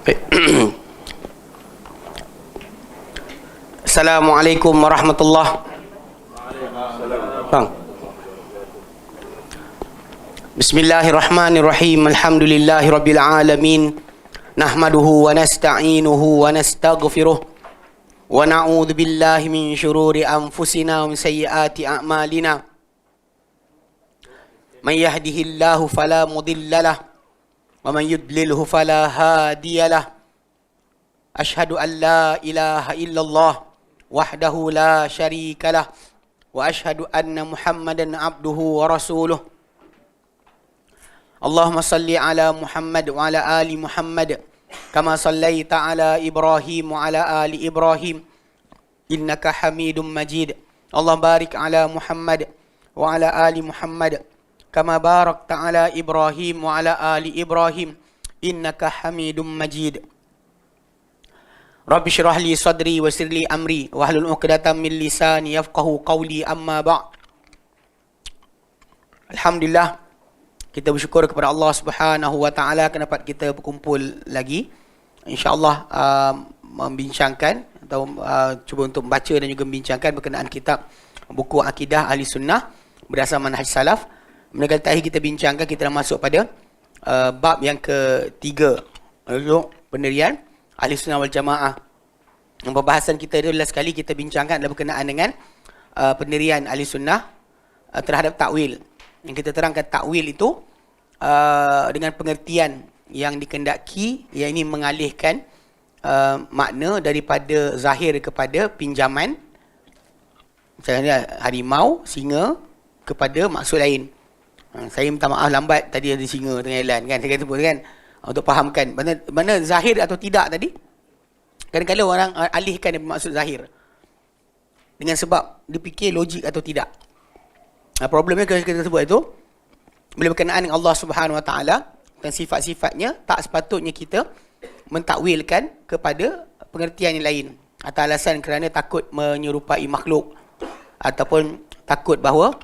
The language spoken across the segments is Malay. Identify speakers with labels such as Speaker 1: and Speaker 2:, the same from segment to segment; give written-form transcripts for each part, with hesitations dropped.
Speaker 1: Baik. Assalamualaikum warahmatullahi wabarakatuh. Bismillahirrahmanirrahim. Alhamdulillahi rabbil alamin. Nahmaduhu wa nasta'inuhu wa nastaghfiruh. Wa na'udzu billahi min syururi anfusina wa min sayyiati a'malina. Man yahdihillahu fala mudilla lahu wa man yudlilhu fala hadiya lahu. Ashhadu an la ilaha illallah wahdahu la syarika lah wa ashhadu anna Muhammadan abduhu wa rasuluh. Allahumma salli ala Muhammad wa ala ali Muhammad kama sallaita ala Ibrahim wa ala ali Ibrahim innaka Hamidum Majid. Allah barik ala Muhammad wa ala ali Muhammad kama barakta ala Ibrahim wa ala ali Ibrahim innaka Hamidum Majid. Rabbi syrah li sadri wa yassir li amri wahlul 'uqdatam min lisani yafqahu qawli, amma ba'd. Alhamdulillah, kita bersyukur kepada Allah Subhanahu wa taala kerana dapat kita berkumpul lagi, insya-Allah membincangkan atau cuba untuk membaca dan juga membincangkan berkenaan kitab buku akidah ahli sunnah berdasarkan manhaj salaf. Kali tadi kita bincangkan, kita dah masuk pada bab yang ketiga, iaitu pendirian ahli sunnah wal jamaah. Pembahasan kita itu last sekali kita bincangkan adalah berkenaan dengan pendirian ahli sunnah terhadap takwil. Yang kita terangkan takwil itu dengan pengertian yang dikendaki, yang ini mengalihkan makna daripada zahir kepada pinjaman, misalnya harimau, singa, kepada maksud lain. Saya minta maaf lambat tadi ada singa tengah jalan kan, saya kata sebut kan, untuk fahamkan mana zahir atau tidak tadi. Kadang-kadang orang alihkan daripada maksud zahir dengan sebab dipikir logik atau tidak. Problemnya kita sebut itu bila berkenaan dengan Allah Subhanahu wa taala dan sifat-sifatnya, tak sepatutnya kita mentakwilkan kepada pengertian yang lain atas alasan kerana takut menyerupai makhluk ataupun takut bahawa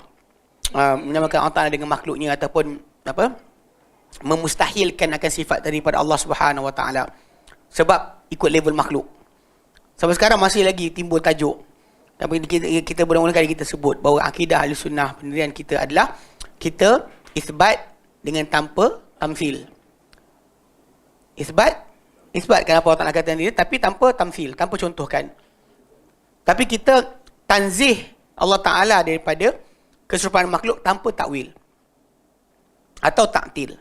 Speaker 1: menamakan Allah Ta'ala dengan makhluknya ataupun memustahilkan akan sifat daripada Allah Subhanahu Wa Ta'ala sebab ikut level makhluk. Sampai sekarang masih lagi timbul tajuk, tapi kita berulang-ulang kali kita sebut bahawa akidah ahli sunnah, pendirian kita adalah kita isbat dengan tanpa tamthil. Isbatkan apa Allah Ta'ala kata sendiri, tapi tanpa tamthil, tanpa contohkan. Tapi kita tanzih Allah Ta'ala daripada keserupaan makhluk tanpa takwil atau taktil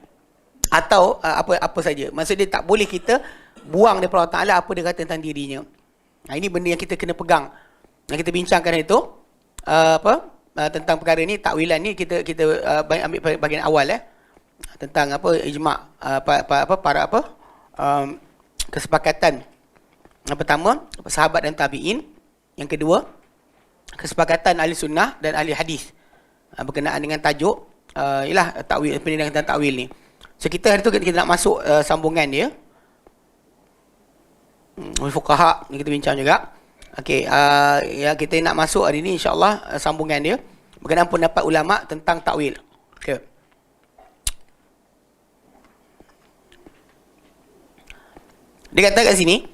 Speaker 1: atau apa saja. Maksudnya tak boleh kita buang daripada Allah Ta'ala apa dia kata tentang dirinya. Ini benda yang kita kena pegang. Yang kita bincangkan itu tentang perkara ini, takwilan ni kita ambil bahagian awal tentang ijma' kesepakatan. Yang pertama, sahabat dan tabi'in. Yang kedua, kesepakatan ahli sunnah dan ahli hadis berkenaan dengan tajuk ialah takwil, pendirian tentang takwil ni. So kita hari tu kita nak masuk sambungan dia. Fuqaha ni kita bincang juga. Okey, yang kita nak masuk hari ni insya-Allah sambungan dia berkenaan pendapat ulama tentang takwil. Okey. Dia kata kat sini,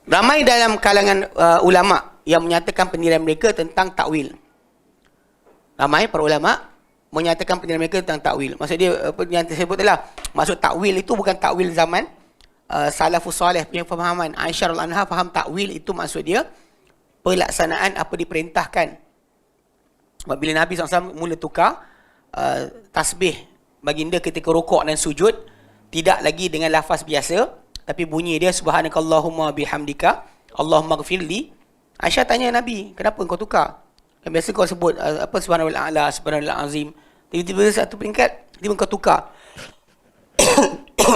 Speaker 1: ramai dalam kalangan ulama yang menyatakan pendirian mereka tentang takwil. Ramai para ulama menyatakan pendirian mereka tentang takwil. Maksud dia yang tersebut adalah, maksud takwil itu bukan takwil zaman salafus salih punya pemahaman. Aisyah radhiyallahu anha faham takwil itu maksud dia pelaksanaan apa diperintahkan. Bila Nabi SAW mula tukar tasbih baginda ketika rukuk dan sujud, tidak lagi dengan lafaz biasa, tapi bunyi dia subhanakallahumma bihamdika Allahumma ghfirli. Aisyah tanya Nabi, kenapa kau tukar? Yang biasa kau sebut subhanallah a'la, subhanallah azim. Tiba-tiba satu peringkat, tiba kau tukar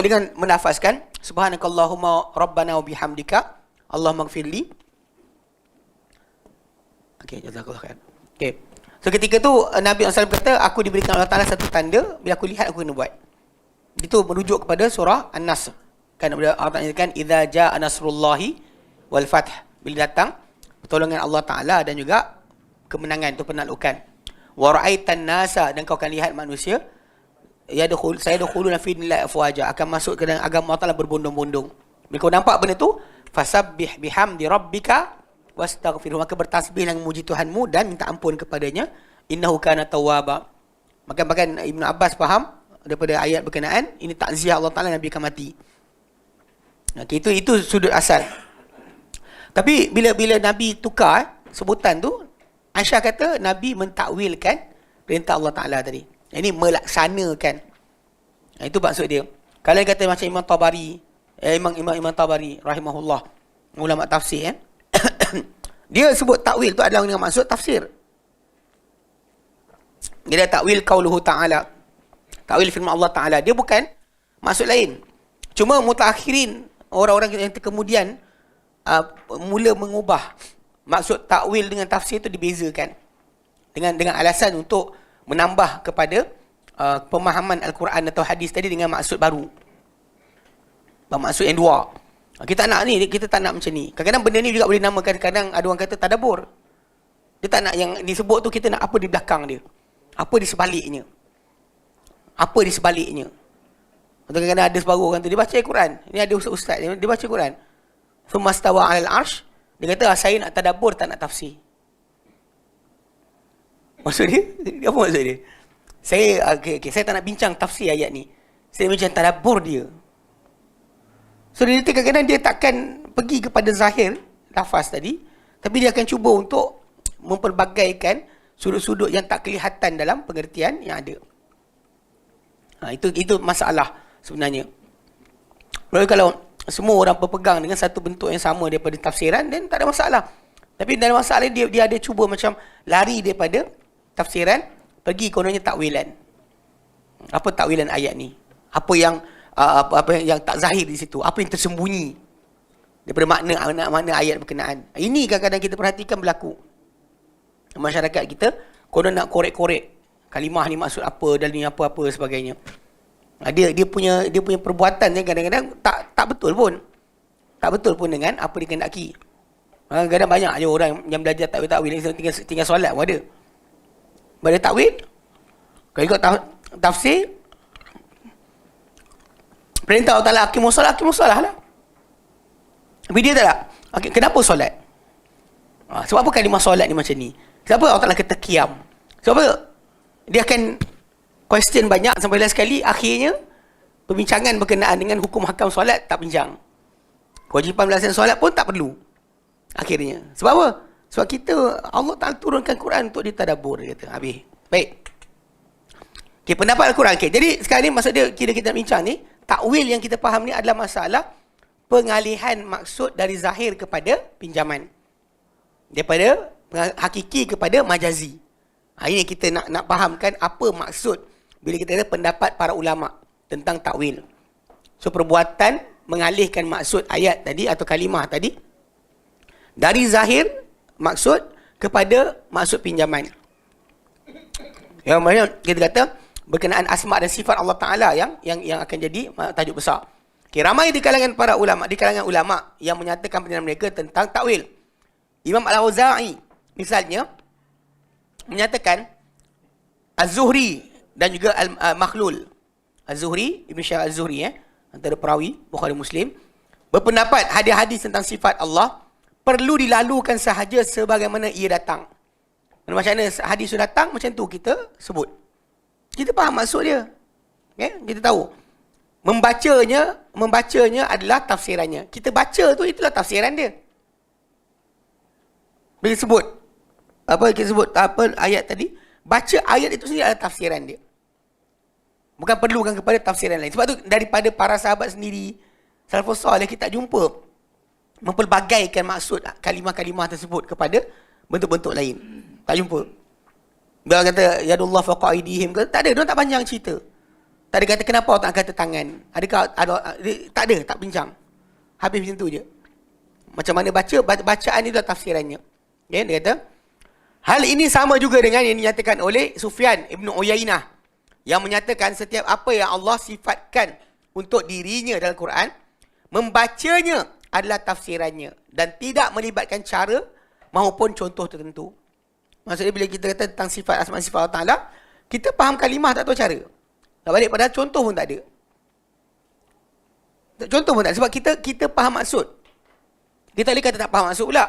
Speaker 1: dengan menafaskan subhanakallahumma rabbana wa bihamdika Allahumma ghfirli. Okey, jazakallahu khair. Okey. So ketika tu Nabi SAW kata, aku diberikan Allah Ta'ala satu tanda, bila aku lihat aku kena buat. Itu merujuk kepada surah An-Nasr. Kan Allah Ta'ala katakan idza jaa nasrullahi wal fath, bila datang pertolongan Allah Ta'ala dan juga kemenangan itu penaklukan. Wa ra'aitan nasa, dan kau akan lihat manusia saya yadkhuluna fi dinillahi afwaja, akan masuk ke dalam agama Allah Ta'ala berbondong-bondong. Bila kau nampak benda tu, fasabbih bihamdi rabbika wastaghfirhu, maka bertasbih dan memuji Tuhanmu dan minta ampun kepadanya, innahu kana tawwaba. Bahkan Ibnu Abbas faham daripada ayat berkenaan ini takziah Allah Taala Nabi akan mati. Okey, itu sudut asal. Tapi bila Nabi tukar sebutan tu, Aisyah kata Nabi mentakwilkan perintah Allah Taala tadi. Ini melaksanakan. Itu maksud dia. Kalau kata macam Imam Tabari, Imam Tabari rahimahullah, ulama tafsir, dia sebut takwil tu adalah dengan maksud tafsir. Dia takwil qauluhu ta'ala, takwil firman Allah Ta'ala. Dia bukan maksud lain. Cuma mutakhirin, orang-orang yang kemudian mula mengubah maksud takwil dengan tafsir itu dibezakan dengan alasan untuk menambah kepada pemahaman Al-Quran atau hadis tadi dengan maksud baru, maksud yang dua. Kita tak nak macam ni. Kadang-kadang benda ni juga boleh namakan, kadang ada orang kata tadabbur. Dia tak nak yang disebut tu, kita nak apa di belakang dia, apa di sebaliknya, apa di sebaliknya. Atau kadang-kadang ada sebaru orang tu, dia baca Al-Quran, ini ada ustaz dia baca Quran, thumma stawa 'alal arsh, dia kata saya nak tadabbur, tak nak tafsir. Maksud dia? Apa maksud dia? Saya tak nak bincang tafsir ayat ni, saya bincang tadabbur dia. So dia kadang-kadang dia takkan pergi kepada zahir lafaz tadi, tapi dia akan cuba untuk memperbagaikan sudut-sudut yang tak kelihatan dalam pengertian yang ada. Itu masalah sebenarnya. Kalau semua orang berpegang dengan satu bentuk yang sama daripada tafsiran, dan tak ada masalah. Tapi dalam masalah dia ada cuba macam lari daripada tafsiran, pergi kononnya takwilan. Apa takwilan ayat ni? Apa yang tak zahir di situ? Apa yang tersembunyi daripada makna ayat berkenaan? Ini kadang-kadang kita perhatikan berlaku masyarakat kita. Konon nak korek-korek kalimah ni maksud apa dan ni apa-apa sebagainya. Dia punya perbuatan yang kadang-kadang tak betul pun. Tak betul pun dengan apa dikehendaki. Kadang-kadang banyak je orang yang belajar takwil tinggal solat pun ada. Pada takwil, kalau ikut tafsir, perintah Allah Ta'ala aqimus solah lah. Tapi dia tak lah. Kenapa solat? Sebab apa kalimah solat ni macam ni? Sebab apa Allah Ta'ala kata qiyam? Sebab apa? Dia akan question banyak sampai last sekali, akhirnya perbincangan berkenaan dengan hukum hakam solat tak bincang. Kewajipan melaksanakan solat pun tak perlu. Akhirnya. Sebab apa? Sebab kita, Allah Ta'ala turunkan Quran untuk ditadabbur, dia kata. Habis. Baik. Okay, pendapat Al-Quran. Okay, jadi sekarang ni maksud dia, kita bincang ni, takwil yang kita faham ni adalah masalah pengalihan maksud dari zahir kepada pinjaman. Daripada hakiki kepada majazi. Ini kita nak fahamkan apa maksud bila kita ada pendapat para ulama tentang takwil. So, perbuatan mengalihkan maksud ayat tadi atau kalimah tadi dari zahir maksud kepada maksud pinjaman. Yang mana kita kata berkenaan asma dan sifat Allah Ta'ala yang akan jadi tajuk besar. Okay, ramai di kalangan para ulama, di kalangan ulama yang menyatakan pendapat mereka tentang takwil. Imam Al-Auza'i misalnya menyatakan, Az-Zuhri dan juga Al-Makhlul. Az-Zuhri, Ibn Syihab Az-Zuhri, antara perawi Bukhari Muslim, berpendapat hadis-hadis tentang sifat Allah perlu dilalukan sahaja sebagaimana ia datang. Macam mana hadis itu datang, macam tu kita sebut. Kita faham maksud dia. Okay? Kita tahu. Membacanya adalah tafsirannya. Kita baca tu, itulah tafsiran dia. Bila sebut ayat tadi, baca ayat itu sendiri adalah tafsiran dia. Bukan perlukan kepada tafsiran lain. Sebab tu daripada para sahabat sendiri, salafus salih, kita tak jumpa mempelbagaikan maksud kalimah-kalimah tersebut kepada bentuk-bentuk lain. Tak jumpa. Dia kata yadullah faqa aydihim, tak ada, dia tak panjang cerita. Tak ada kata kenapa tak kata tangan. Tak ada, tak bincang. Habis macam tu je. Macam mana bacaan itu tafsirannya. Okay, dia kata hal ini sama juga dengan yang dinyatakan oleh Sufyan Ibn Uyainah yang menyatakan setiap apa yang Allah sifatkan untuk dirinya dalam Quran, membacanya adalah tafsirannya dan tidak melibatkan cara maupun contoh tertentu. Maksudnya bila kita kata tentang sifat asma sifat Allah Ta'ala, kita faham kalimah tak tahu cara. Tak balik pada contoh pun tak ada. Contoh pun tak. Sebab kita faham maksud. Kita boleh kata tak faham maksud pula.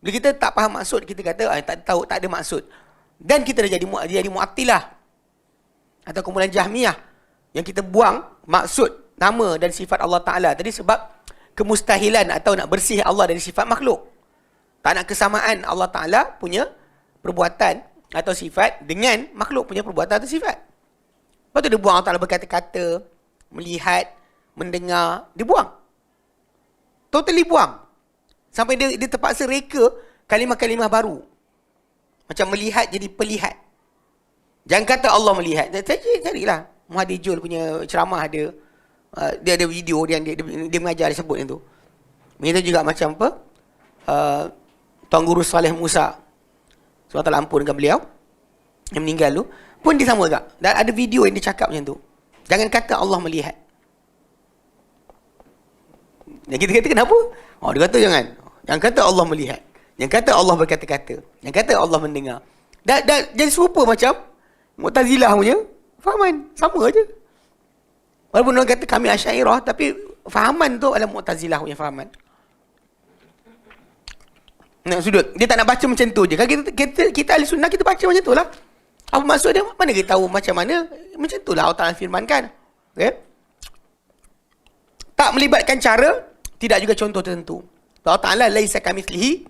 Speaker 1: Bila kita tak faham maksud, kita kata tak tahu, tak ada maksud. Dan kita dah jadi Mu'attilah. Atau kumpulan Jahmiyah. Yang kita buang maksud, nama dan sifat Allah Ta'ala. Tadi sebab kemustahilan atau nak bersih Allah dari sifat makhluk. Tak nak kesamaan Allah Ta'ala punya perbuatan atau sifat dengan makhluk punya perbuatan atau sifat. Lepas tu dia buang Allah Ta'ala berkata-kata, melihat, mendengar, dia buang. Totally buang. Sampai dia terpaksa reka kalimah-kalimah baru. Macam melihat jadi pelihat. Jangan kata Allah melihat. Carilah. Muhadir Jul punya ceramah ada. Dia ada video dia mengajar, dia sebut yang tu. Begitu juga macam apa? Tuan Guru Saleh Musa. Sebab tak ampunkan beliau. Yang meninggal tu. Pun dia sama juga. Dan ada video yang dia cakap macam tu. Jangan kata Allah melihat. Dan kita kata kenapa? Dia kata jangan. Jangan kata Allah melihat. Jangan kata Allah berkata-kata. Jangan kata Allah mendengar. Dan jadi serupa macam Mu'tazilah punya fahaman. Sama aja. Walaupun orang kata kami Asy'ariyah, tapi fahaman tu adalah Mu'tazilah punya fahaman. Nak sudut. Dia tak nak baca macam tu je. Kan kita ahli sunnah, kita baca macam tu lah. Apa maksud dia? Mana kita tahu macam mana? Macam tu lah Allah Ta'ala firmankan. Okay? Tak melibatkan cara, tidak juga contoh tertentu. Allah Ta'ala laisa kamitslihi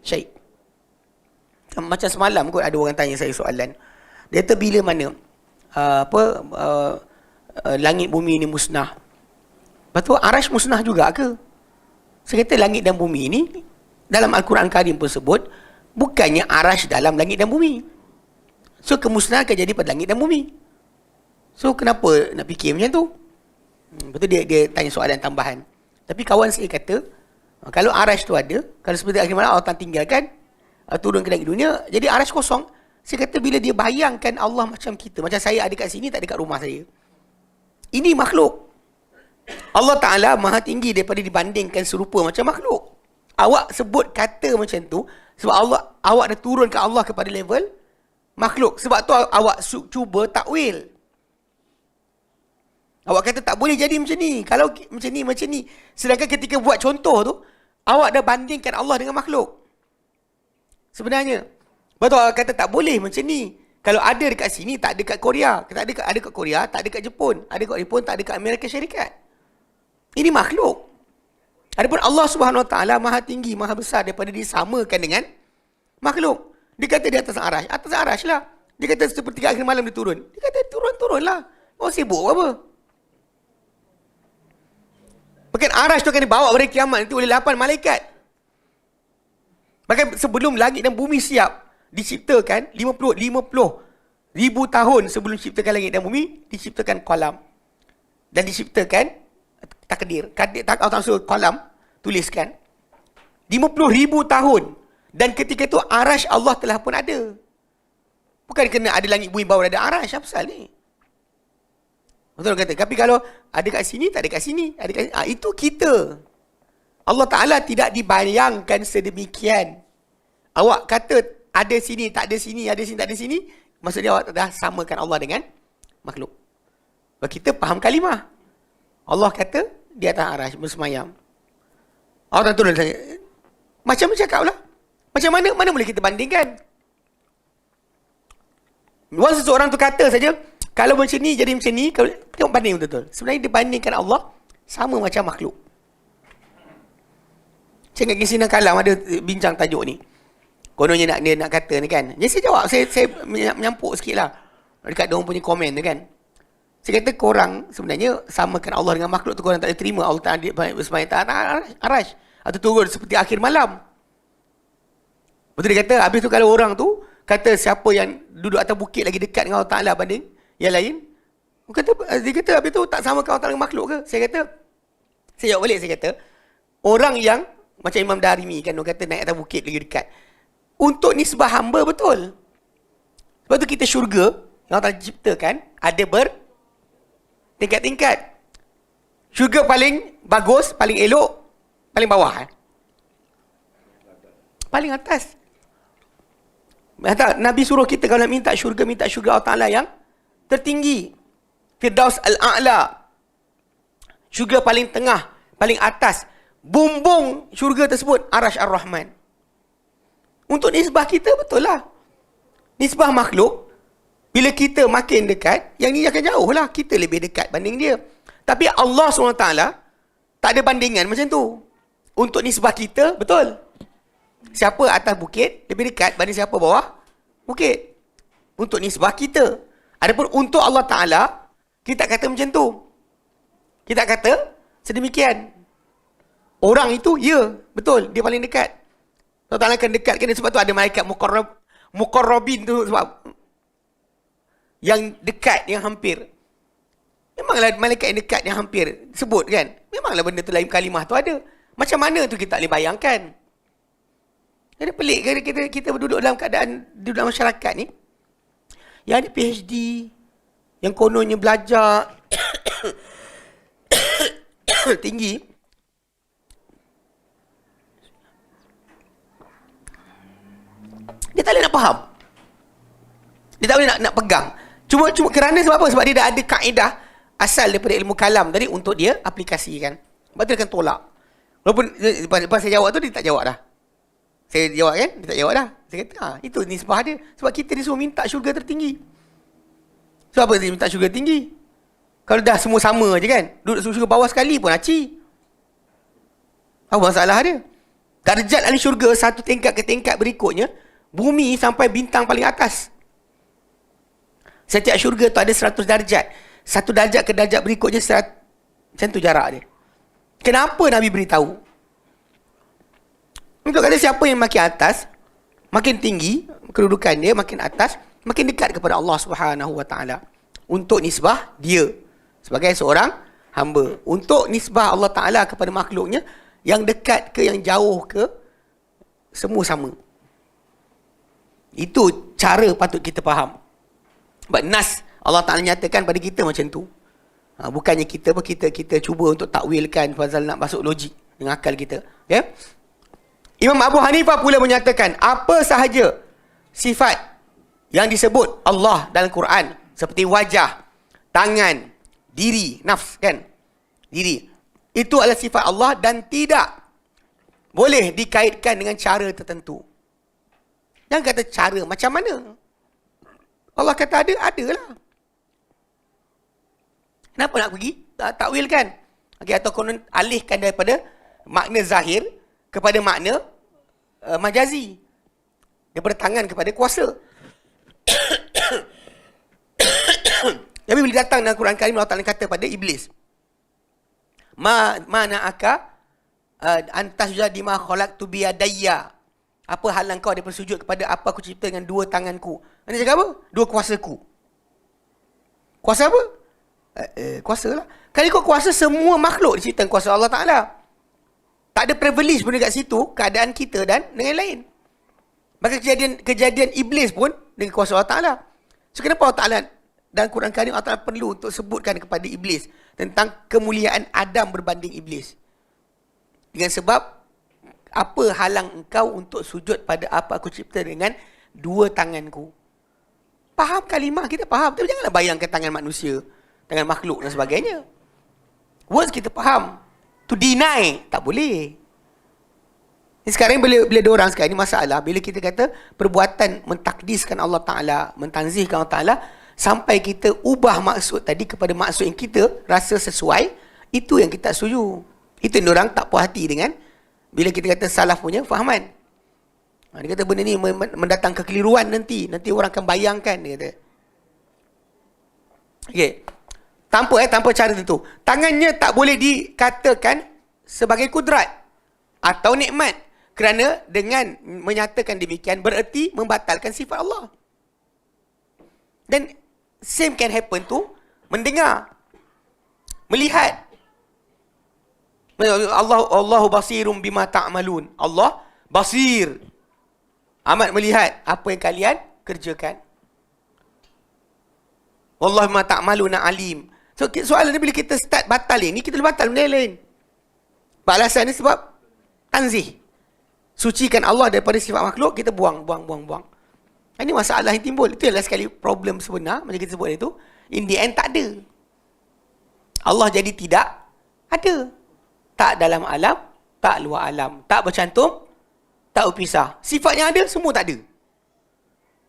Speaker 1: syai'. Macam semalam kot ada orang tanya saya soalan. Dia kata bila mana langit bumi ni musnah. Lepas tu arash musnah juga ke? Saya kata langit dan bumi ni dalam Al-Quran Karim pun sebut bukannya arash dalam langit dan bumi. So kemusnahan akan jadi pada langit dan bumi. So kenapa nak fikir macam tu? Lepas tu dia tanya soalan tambahan. Tapi kawan saya kata kalau arash tu ada, kalau seperti akhir malam Allah tinggalkan turun ke langit dunia, jadi arash kosong. Saya kata bila dia bayangkan Allah macam kita, macam saya ada kat sini, tak ada kat rumah saya. Ini makhluk. Allah Ta'ala maha tinggi daripada dibandingkan serupa macam makhluk. Awak sebut kata macam tu sebab awak dah turun ke Allah kepada level makhluk. Sebab tu awak cuba takwil. Awak kata tak boleh jadi macam ni. Kalau macam ni. Sedangkan ketika buat contoh tu, awak dah bandingkan Allah dengan makhluk. Sebenarnya. Betul awak kata tak boleh macam ni. Kalau ada dekat sini, tak ada dekat Korea. Ada dekat Korea, tak ada dekat Jepun. Ada dekat Jepun, tak ada dekat Amerika Syarikat. Ini makhluk. Adapun Allah Subhanahu Wa Taala maha tinggi, maha besar daripada disamakan dengan makhluk. Dia kata di atas arash. Atas arash lah. Dia kata sepertiga akhir malam dia turun. Dia kata turun lah. Oh sibuk apa? Bahkan arash tu akan dibawa pada kiamat nanti oleh 8 malaikat. Bahkan sebelum langit dan bumi siap, diciptakan 50 ribu tahun sebelum ciptakan langit dan bumi, diciptakan qalam. Dan diciptakan takdir. Allah suruh qalam, tuliskan. 50 ribu tahun. Dan ketika itu arash Allah telah pun ada. Bukan kena ada langit bumi baru ada arash. Apa pasal ni? Betul kata. Tapi kalau ada kat sini, tak ada kat sini. Ada kat sini. Itu kita. Allah Ta'ala tidak dibayangkan sedemikian. Awak kata ada sini, tak ada sini, ada sini, tak ada sini. Maksudnya awak dah samakan Allah dengan makhluk. Sebab kita faham kalimah. Allah kata di atas arash bersemayam. Allah turun saya. Macam bercakap lah. Macam mana boleh kita bandingkan? Once seseorang tu kata saja, kalau macam ni jadi macam ni, kalau tengok banding betul-betul. Sebenarnya dibandingkan Allah sama macam makhluk. Saya kat Kisinan Kalam ada bincang tajuk ni. Kononnya nak kata ni kan. Jadi saya jawab, saya menyampuk sikit lah. Dekat diorang punya komen tu kan. Saya kata korang sebenarnya samakan Allah dengan makhluk tu, korang tak boleh terima Allah Ta'ala bersemayam arash. Atau turun seperti akhir malam. Betul dia kata, habis tu kalau orang tu kata siapa yang duduk atas bukit lagi dekat dengan Allah Ta'ala banding yang lain, dia kata habis tu tak samakan Allah Ta'ala dengan makhluk ke? Saya jawab balik, saya kata, orang yang macam Imam Darimi kan, orang kata naik atas bukit lagi dekat. Untuk nisbah hamba betul. Sebab tu kita syurga, yang Allah Ta'ala ciptakan, ada tingkat-tingkat. Syurga paling bagus, paling elok, paling bawah. Paling atas. Nabi suruh kita kalau minta syurga Allah Ta'ala yang tertinggi. Firdaus Al-A'la. Syurga paling tengah, paling atas. Bumbung syurga tersebut Arash Ar-Rahman. Untuk nisbah kita betul lah. Nisbah makhluk, bila kita makin dekat, yang ni akan jauh lah. Kita lebih dekat banding dia. Tapi Allah SWT tak ada bandingan macam tu. Untuk nisbah kita, betul. Siapa atas bukit lebih dekat banding siapa bawah bukit. Untuk nisbah kita. Adapun untuk Allah Ta'ala, kita tak kata macam tu. Kita kata sedemikian. Orang itu, ya, betul, dia paling dekat. Allah Ta'ala akan dekatkan dia. Sebab tu ada malaikat Muqarrabin tu, sebab yang dekat, yang hampir. Memanglah malaikat yang dekat, yang hampir sebut kan. Memanglah benda tu lain kalimah tu ada. Macam mana tu kita tak boleh bayangkan. Jadi pelik kan kita berduduk dalam keadaan duduk dalam masyarakat ni. Yang ada PhD, yang kononnya belajar tinggi. Dia tak boleh nak faham. Dia tak boleh nak pegang. Cuma kerana sebab apa? Sebab dia dah ada kaedah asal daripada ilmu kalam tadi untuk dia aplikasikan. Sebab tu dia akan tolak. Walaupun lepas saya jawab tu, dia tak jawab dah. Saya jawab kan, dia tak jawab dah. Saya kata, itu nisbah dia. Sebab kita disuruh minta syurga tertinggi. Sebab apa dia minta syurga tinggi? Kalau dah semua sama je kan, duduk syurga bawah sekali pun aci. Apa masalah dia? Darjat ahli syurga satu tingkat ke tingkat berikutnya, bumi sampai bintang paling atas. Setiap syurga tu ada 100 darjat. Satu darjat ke darjat berikutnya macam tu jarak dia. Kenapa Nabi beritahu? Untuk kata siapa yang makin atas, makin tinggi kedudukan dia, makin atas, makin dekat kepada Allah Subhanahu Wa Taala. Untuk nisbah dia sebagai seorang hamba. Untuk nisbah Allah Taala kepada makhluknya, yang dekat ke yang jauh ke, semua sama. Itu cara patut kita faham. Sebab nas Allah Ta'ala nyatakan pada kita macam tu. Bukannya kita cuba untuk takwilkan pasal nak masuk logik dengan akal kita. Okay? Imam Abu Hanifah pula menyatakan apa sahaja sifat yang disebut Allah dalam Quran, seperti wajah, tangan, diri, nafs kan? Diri. Itu adalah sifat Allah dan tidak boleh dikaitkan dengan cara tertentu. Yang kata cara macam mana? Allah kata adalah. Kenapa nak pergi? Takwil kan? Okay, atau konon alihkan daripada makna zahir kepada makna majazi. Daripada tangan kepada kuasa. Tapi bila datang dalam Quran Karim, Allah Ta'ala kata pada Iblis, Ma'na'aka antasjuda lima khalaqtu biyadayya. Apa halang kau daripada sujud kepada apa aku cipta dengan dua tanganku? Ini cakap apa? Dua kuasaku. Kuasa apa? Kuasa lah. Kalau ikut kuasa, semua makhluk diciptakan kuasa Allah Ta'ala. Tak ada privilege pun dekat situ, keadaan kita dan dengan lain. Maka kejadian Iblis pun dengan kuasa Allah Ta'ala. So kenapa Allah Ta'ala dalam Quran Karim, Allah Ta'ala perlu untuk sebutkan kepada Iblis tentang kemuliaan Adam berbanding Iblis? Dengan sebab apa halang engkau untuk sujud pada apa aku cipta dengan dua tanganku? Faham kalimah, kita faham. Tapi janganlah bayangkan tangan manusia, tangan makhluk dan sebagainya. Words kita faham. To deny, tak boleh. Sekarang bila ada orang sekarang ni masalah, bila kita kata perbuatan mentakdiskan Allah Ta'ala, mentanzihkan Allah Ta'ala, sampai kita ubah maksud tadi kepada maksud yang kita rasa sesuai, itu yang kita setuju. Itu yang orang tak puas hati dengan bila kita kata salaf punya fahaman. Dia kata benda ni mendatang kekeliruan nanti orang akan bayangkan, dia kata. Okey. Tanpa cara tentu. Tangannya tak boleh dikatakan sebagai kudrat atau nikmat, kerana dengan menyatakan demikian bererti membatalkan sifat Allah. Dan same can happen to mendengar, melihat. Allahu basirum bima ta'malun. Allah basir, amat melihat apa yang kalian kerjakan. Wallahu bima ta'maluna alim. So soalan ni bila kita start batal ini, kita batal benda lain. Alasan ni sebab tanzih, sucikan Allah daripada sifat makhluk, kita buang. Ini masalah yang timbul. Itu adalah sekali problem sebenar, macam kita sebut itu. In the end tak ada. Allah jadi tidak, Ada. Tak dalam alam, tak luar alam. Tak bercantum, tak berpisah. Sifatnya ada, semua tak ada.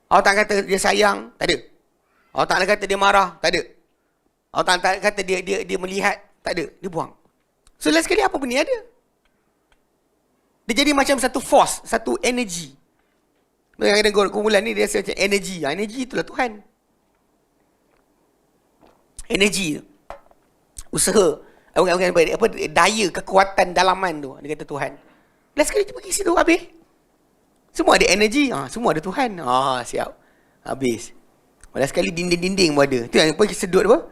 Speaker 1: Allah tak kata dia sayang, tak ada. Allah tak kata dia marah, tak ada. Allah tak kata dia melihat, tak ada. Dia buang. So last sekali apa benda ni ada? Dia jadi macam satu force, satu energy. Kadang-kadang kumpulan ni dia rasa macam energy. Energy itulah Tuhan. Energy. Usaha. Apa, daya, kekuatan dalaman tu. Dia kata Tuhan. Last sekali dia pergi situ, habis. Semua ada energy. Semua ada Tuhan. Siap. Habis. Last sekali dinding-dinding pun ada. Tu yang pergi sedut apa?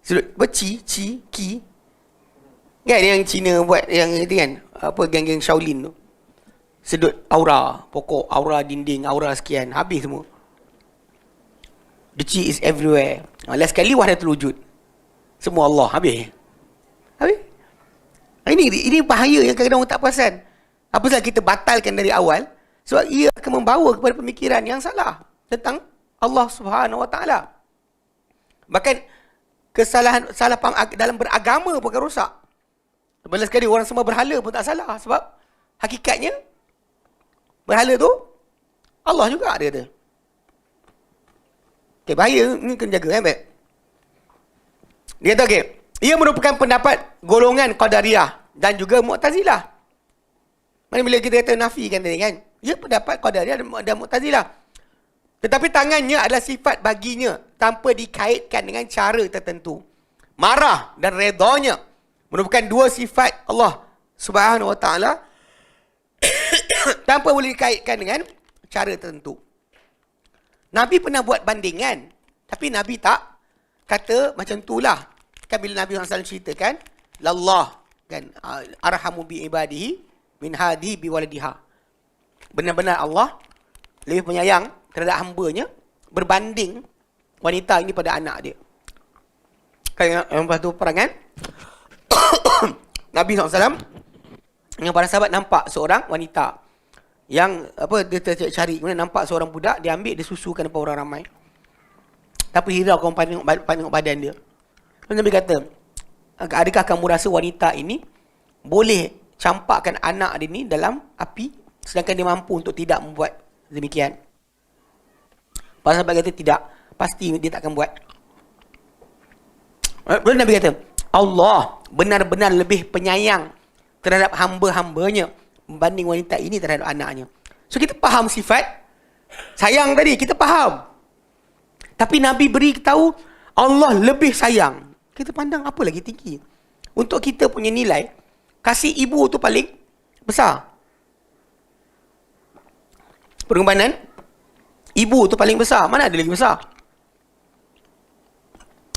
Speaker 1: Sedut apa? Ki. Kan yang Cina buat yang itu kan? Apa geng-geng Shaolin tu. Sedut aura. Pokok, aura dinding, aura sekian. Habis semua. The chi is everywhere. Last sekali wahdatul wujud. Semua Allah. Habis. Ini bahaya yang kadang-kadang orang tak perasan. Apa sahaja kita batalkan dari awal. Sebab ia akan membawa kepada pemikiran yang salah. Tentang Allah Subhanahu Wa Taala. Bahkan salah faham dalam beragama pun akan rosak. Bila sekali orang semua berhala pun tak salah. Sebab hakikatnya berhala tu Allah juga dia kata. Okay, bahaya ni kena jaga baik. Dia kata okey, ia merupakan pendapat golongan Qadariyah dan juga Mu'tazilah. Mana bila kita kata nafikan tadi kan, ia pendapat Qadariyah dan Mu'tazilah. Tetapi tangannya adalah sifat baginya tanpa dikaitkan dengan cara tertentu. Marah dan redanya merupakan dua sifat Allah Subhanahu Wa Taala tanpa boleh dikaitkan dengan cara tertentu. Nabi pernah buat bandingan, tapi Nabi tak kata macam itulah. Kan bila Nabi SAW ceritakan, lallah kan arhamu bi ibadihi min hadi bi waladiha. Benar-benar Allah lebih penyayang terhadap hamba-Nya berbanding wanita ini pada anak dia. Kan yang lepas tu perangan Nabi SAW dengan para sahabat nampak seorang wanita yang dia cari, kemudian nampak seorang budak, dia ambil, dia susukan depan orang ramai. Tapi hirau kamu tengok badan dia. Nabi kata, adakah kamu rasa wanita ini boleh campakkan anak dia ni dalam api sedangkan dia mampu untuk tidak membuat demikian? Para sahabat kata tidak, pasti dia tak akan buat. Kemudian Nabi kata, Allah benar-benar lebih penyayang terhadap hamba-hambanya berbanding wanita ini terhadap anaknya. So kita faham sifat sayang tadi, kita faham. Tapi Nabi beritahu Allah lebih sayang. Kita pandang apa lagi tinggi? Untuk kita punya nilai, kasih ibu tu paling besar. Pengorbanan ibu tu paling besar. Mana ada lagi besar?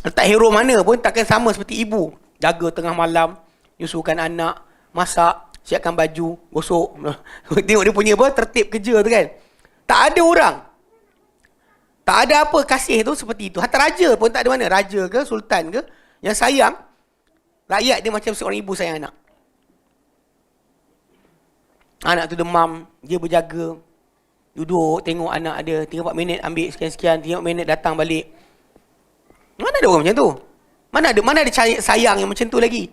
Speaker 1: Letak hero mana pun takkan sama seperti ibu. Jaga tengah malam, nyusukan anak, masak, siapkan baju, gosok. Tengok dia punya tertib kerja tu kan. Tak ada orang. Tak ada apa kasih tu seperti itu. Hatta raja pun tak ada mana. Raja ke, sultan ke, yang sayang rakyat dia macam seorang ibu sayang anak. Anak tu demam, dia berjaga. Duduk, tengok anak dia. 3-4 minit ambil sekian-sekian. 3 minit datang balik. Mana ada orang macam tu? Mana ada sayang yang macam tu lagi?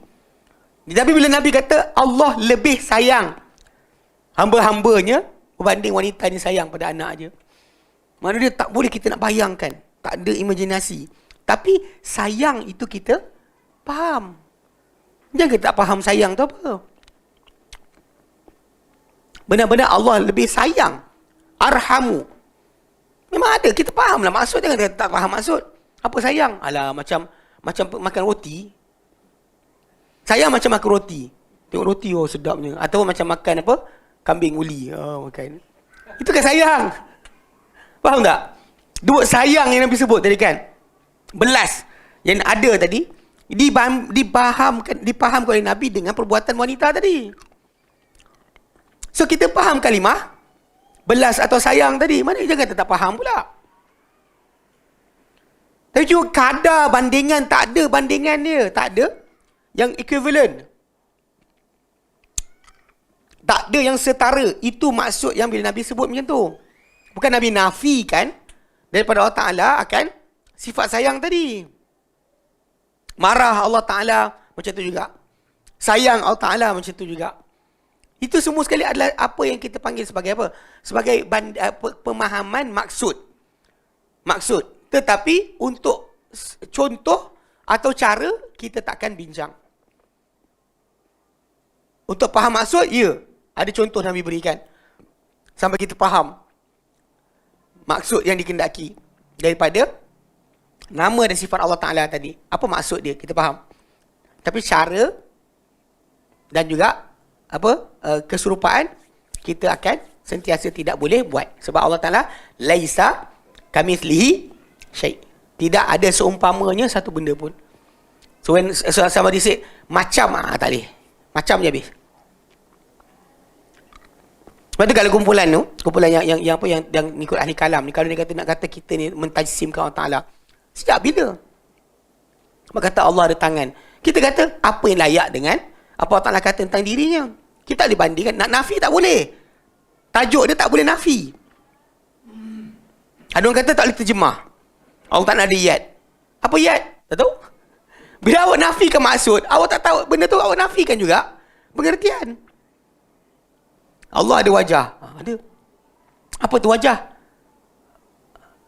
Speaker 1: Tapi bila Nabi kata Allah lebih sayang hamba-hambanya berbanding wanita ni sayang pada anak dia. Mana dia tak boleh kita nak bayangkan. Tak ada imajinasi. Tapi sayang itu kita faham. Jangan kita tak faham sayang tu apa. Benar-benar Allah lebih sayang. Arhamu. Memang ada, kita faham lah maksud. Jangan kita tak faham maksud. Apa sayang? Alah, macam makan roti. Sayang macam makan roti. Tengok roti, oh sedapnya. Atau macam makan apa? Kambing uli. Oh, makan. Itu kan sayang. Faham tak? Dua sayang yang Nabi sebut tadi kan. Belas yang ada tadi dipahamkan oleh Nabi dengan perbuatan wanita tadi. So kita faham kalimah belas atau sayang tadi. Mana jangan tak faham pula. Tapi cuma kadar bandingan, tak ada bandingan dia. Tak ada yang equivalent. Tak ada yang setara. Itu maksud yang bila Nabi sebut macam tu. Bukan Nabi nafikan daripada Allah Ta'ala akan sifat sayang tadi. Marah Allah Ta'ala macam tu juga. sayang Allah Ta'ala macam tu juga. Itu semua sekali adalah apa yang kita panggil sebagai apa? Sebagai pemahaman maksud. Maksud. Tetapi untuk contoh atau cara, kita takkan bincang. Untuk faham maksud, ya. Ada contoh Nabi berikan. Sampai kita faham maksud yang dikehendaki. Daripada nama dan sifat Allah Ta'ala tadi. Apa maksud dia? Kita faham. Tapi cara dan juga keserupaan, kita akan sentiasa tidak boleh buat. Sebab Allah Ta'ala laisa kamitslihi syai'. Tidak ada seumpamanya satu benda pun. So when somebody say macam, tak boleh. Macam je habis. Sebab tu kalau kumpulan yang ikut ahli kalam ni, kalau dia kata nak kata kita ni mentajsimkan Allah Ta'ala, sejak bila? Sebab kata Allah ada tangan. Kita kata apa yang layak dengan apa Allah Ta'ala kata tentang dirinya. Kita tak boleh bandingkan. Nak nafi tak boleh. Tajuk dia tak boleh nafi. Ada orang kata tak boleh terjemah. Allah tak nak ada yad. Apa yad? Tak tahu? Bila awak nafikan maksud, awak tak tahu benda tu, awak nafikan juga pengertian. Allah ada wajah. Ada. Apa tu wajah?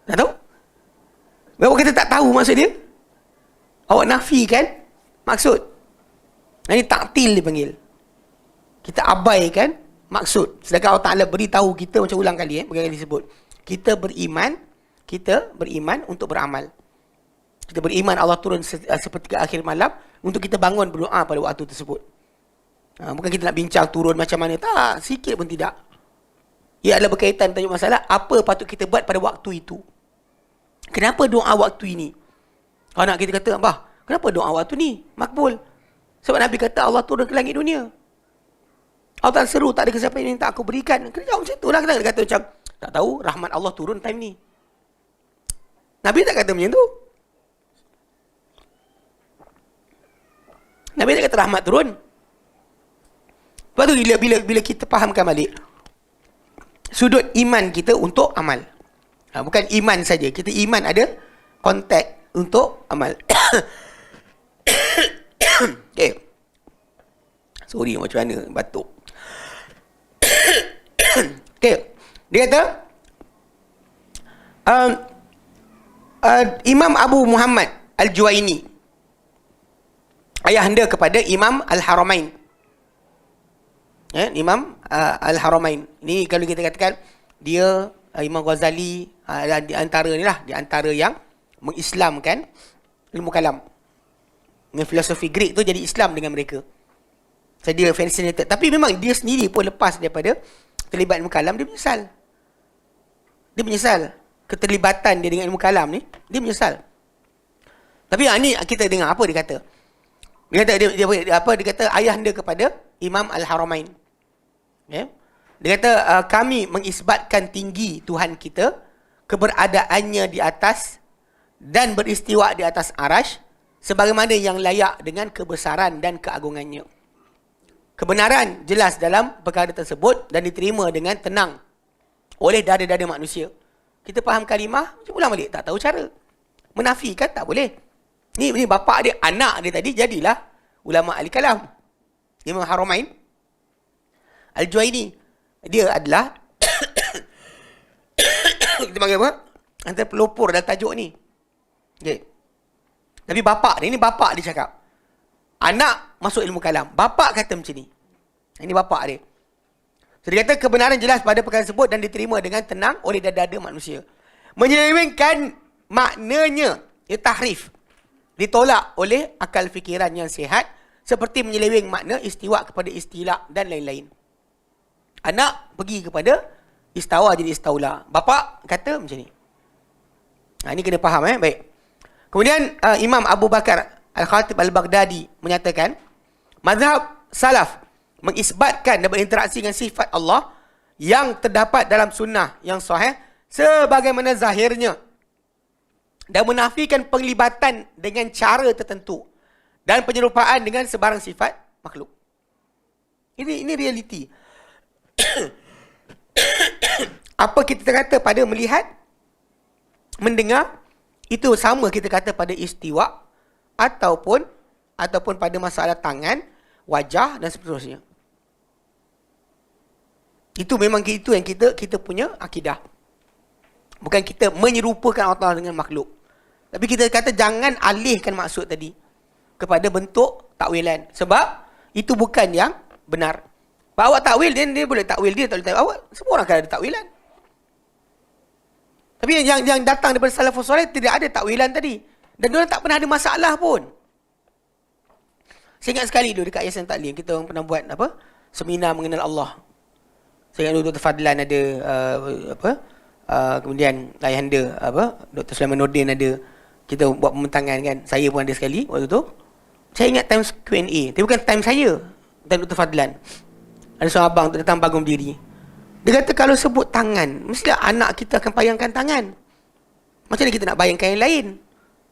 Speaker 1: Tak tahu? Awak kata tak tahu maksud dia? Awak nafikan maksud. Ini taktil dipanggil. Kita abaikan maksud. Sedangkan Allah Ta'ala beritahu kita, macam ulang kali, berkali disebut. Kita beriman untuk beramal. Kita beriman Allah turun seperti akhir malam untuk kita bangun berdoa pada waktu tersebut. Bukan kita nak bincang turun macam mana. Tak, sikit pun tidak. Ia adalah berkaitan tajuk masalah apa patut kita buat pada waktu itu. Kenapa doa waktu ini? Kalau nak kita kata, Abah, kenapa doa waktu ni makbul? Sebab Nabi kata Allah turun ke langit dunia. Allah tak seru, tak ada kesiapa yang minta aku berikan. Kena jawab macam tu lah. Kita kata macam, tak tahu rahmat Allah turun time ni. Nabi tak kata macam tu. Nabi tak kata rahmat turun. Lepas tu bila kita fahamkan balik sudut iman kita untuk amal. Bukan iman saja. Kita iman ada konteks untuk amal. Okay. Sorry macam mana batuk. Okay. Dia kata Imam Abu Muhammad Al-Juwaini, ayahanda kepada Imam Al-Haramain. Imam Al-Haramain. Ini kalau kita katakan dia Imam Ghazali di antara ni lah, di antara yang mengislamkan ilmu kalam. Dengan filosofi Greek tu jadi Islam dengan mereka. So, dia fascinated. Tapi memang dia sendiri pun lepas daripada terlibat ilmu kalam, dia menyesal. Dia menyesal. Keterlibatan dia dengan ilmu kalam ni, dia menyesal. Tapi ni kita dengar apa dia kata. Dia kata ayahanda kepada Imam Al-Haramain. Okay. Dia kata kami mengisbatkan tinggi Tuhan kita, keberadaannya di atas dan beristiwa di atas arash, sebagaimana yang layak dengan kebesaran dan keagungannya. Kebenaran jelas dalam perkara tersebut dan diterima dengan tenang oleh dada-dada manusia. Kita faham kalimah, macam ulang balik, tak tahu cara. Menafikan tak boleh. Ni bapa dia, anak dia tadi jadilah ulama ahli kalam. Imam Haramain Al-Juwaini, dia adalah kita panggil apa? Antara pelopor dalam tajuk ni. Okay. Tapi bapa dia, ni bapa dia cakap. Anak masuk ilmu kalam. Bapa kata macam ni. Ini bapa dia. So, dia kata kebenaran jelas pada perkara tersebut dan diterima dengan tenang oleh dada-dada manusia. Menyelewengkan maknanya, ia tahrif. Ditolak oleh akal fikiran yang sihat, seperti menyeleweng makna istiwa kepada istilah dan lain-lain. Anak pergi kepada istawa jadi istaula. Bapa kata macam ni. Ini kena faham. Baik. Kemudian Imam Abu Bakar Al-Khatib Al-Baghdadi menyatakan, mazhab salaf mengisbatkan dan berinteraksi dengan sifat Allah yang terdapat dalam sunnah yang sahih sebagaimana zahirnya dan menafikan penglibatan dengan cara tertentu dan penyerupaan dengan sebarang sifat makhluk. Ini realiti. Apa kita kata pada melihat, mendengar, itu sama kita kata pada istiwa ataupun pada masalah tangan, wajah dan seterusnya. Itu memang itu yang kita punya akidah. Bukan kita menyerupakan Allah Ta'ala dengan makhluk. Tapi kita kata jangan alihkan maksud tadi kepada bentuk takwilan. Sebab itu bukan yang benar. Kalau awak takwil, dia boleh takwil, dia tak boleh takwil. Awak, semua orang akan ada takwilan. Tapi yang datang daripada salafus soleh tidak ada takwilan tadi. Dan diorang tak pernah ada masalah pun. Saya ingat sekali dulu dekat Yayasan Taklim, kita orang pernah buat seminar mengenal Allah. Saya ingat Dr. Fadlan ada kemudian ayahanda Dr. Sulaiman Nordin ada, kita buat pembentangan kan. Saya pun ada sekali waktu tu. Saya ingat time Q&A, tapi bukan time saya, time Dr. Fadlan. Ada seorang abang tu datang bangun diri. Dia kata kalau sebut tangan, mestilah anak kita akan bayangkan tangan. Macam mana kita nak bayangkan yang lain?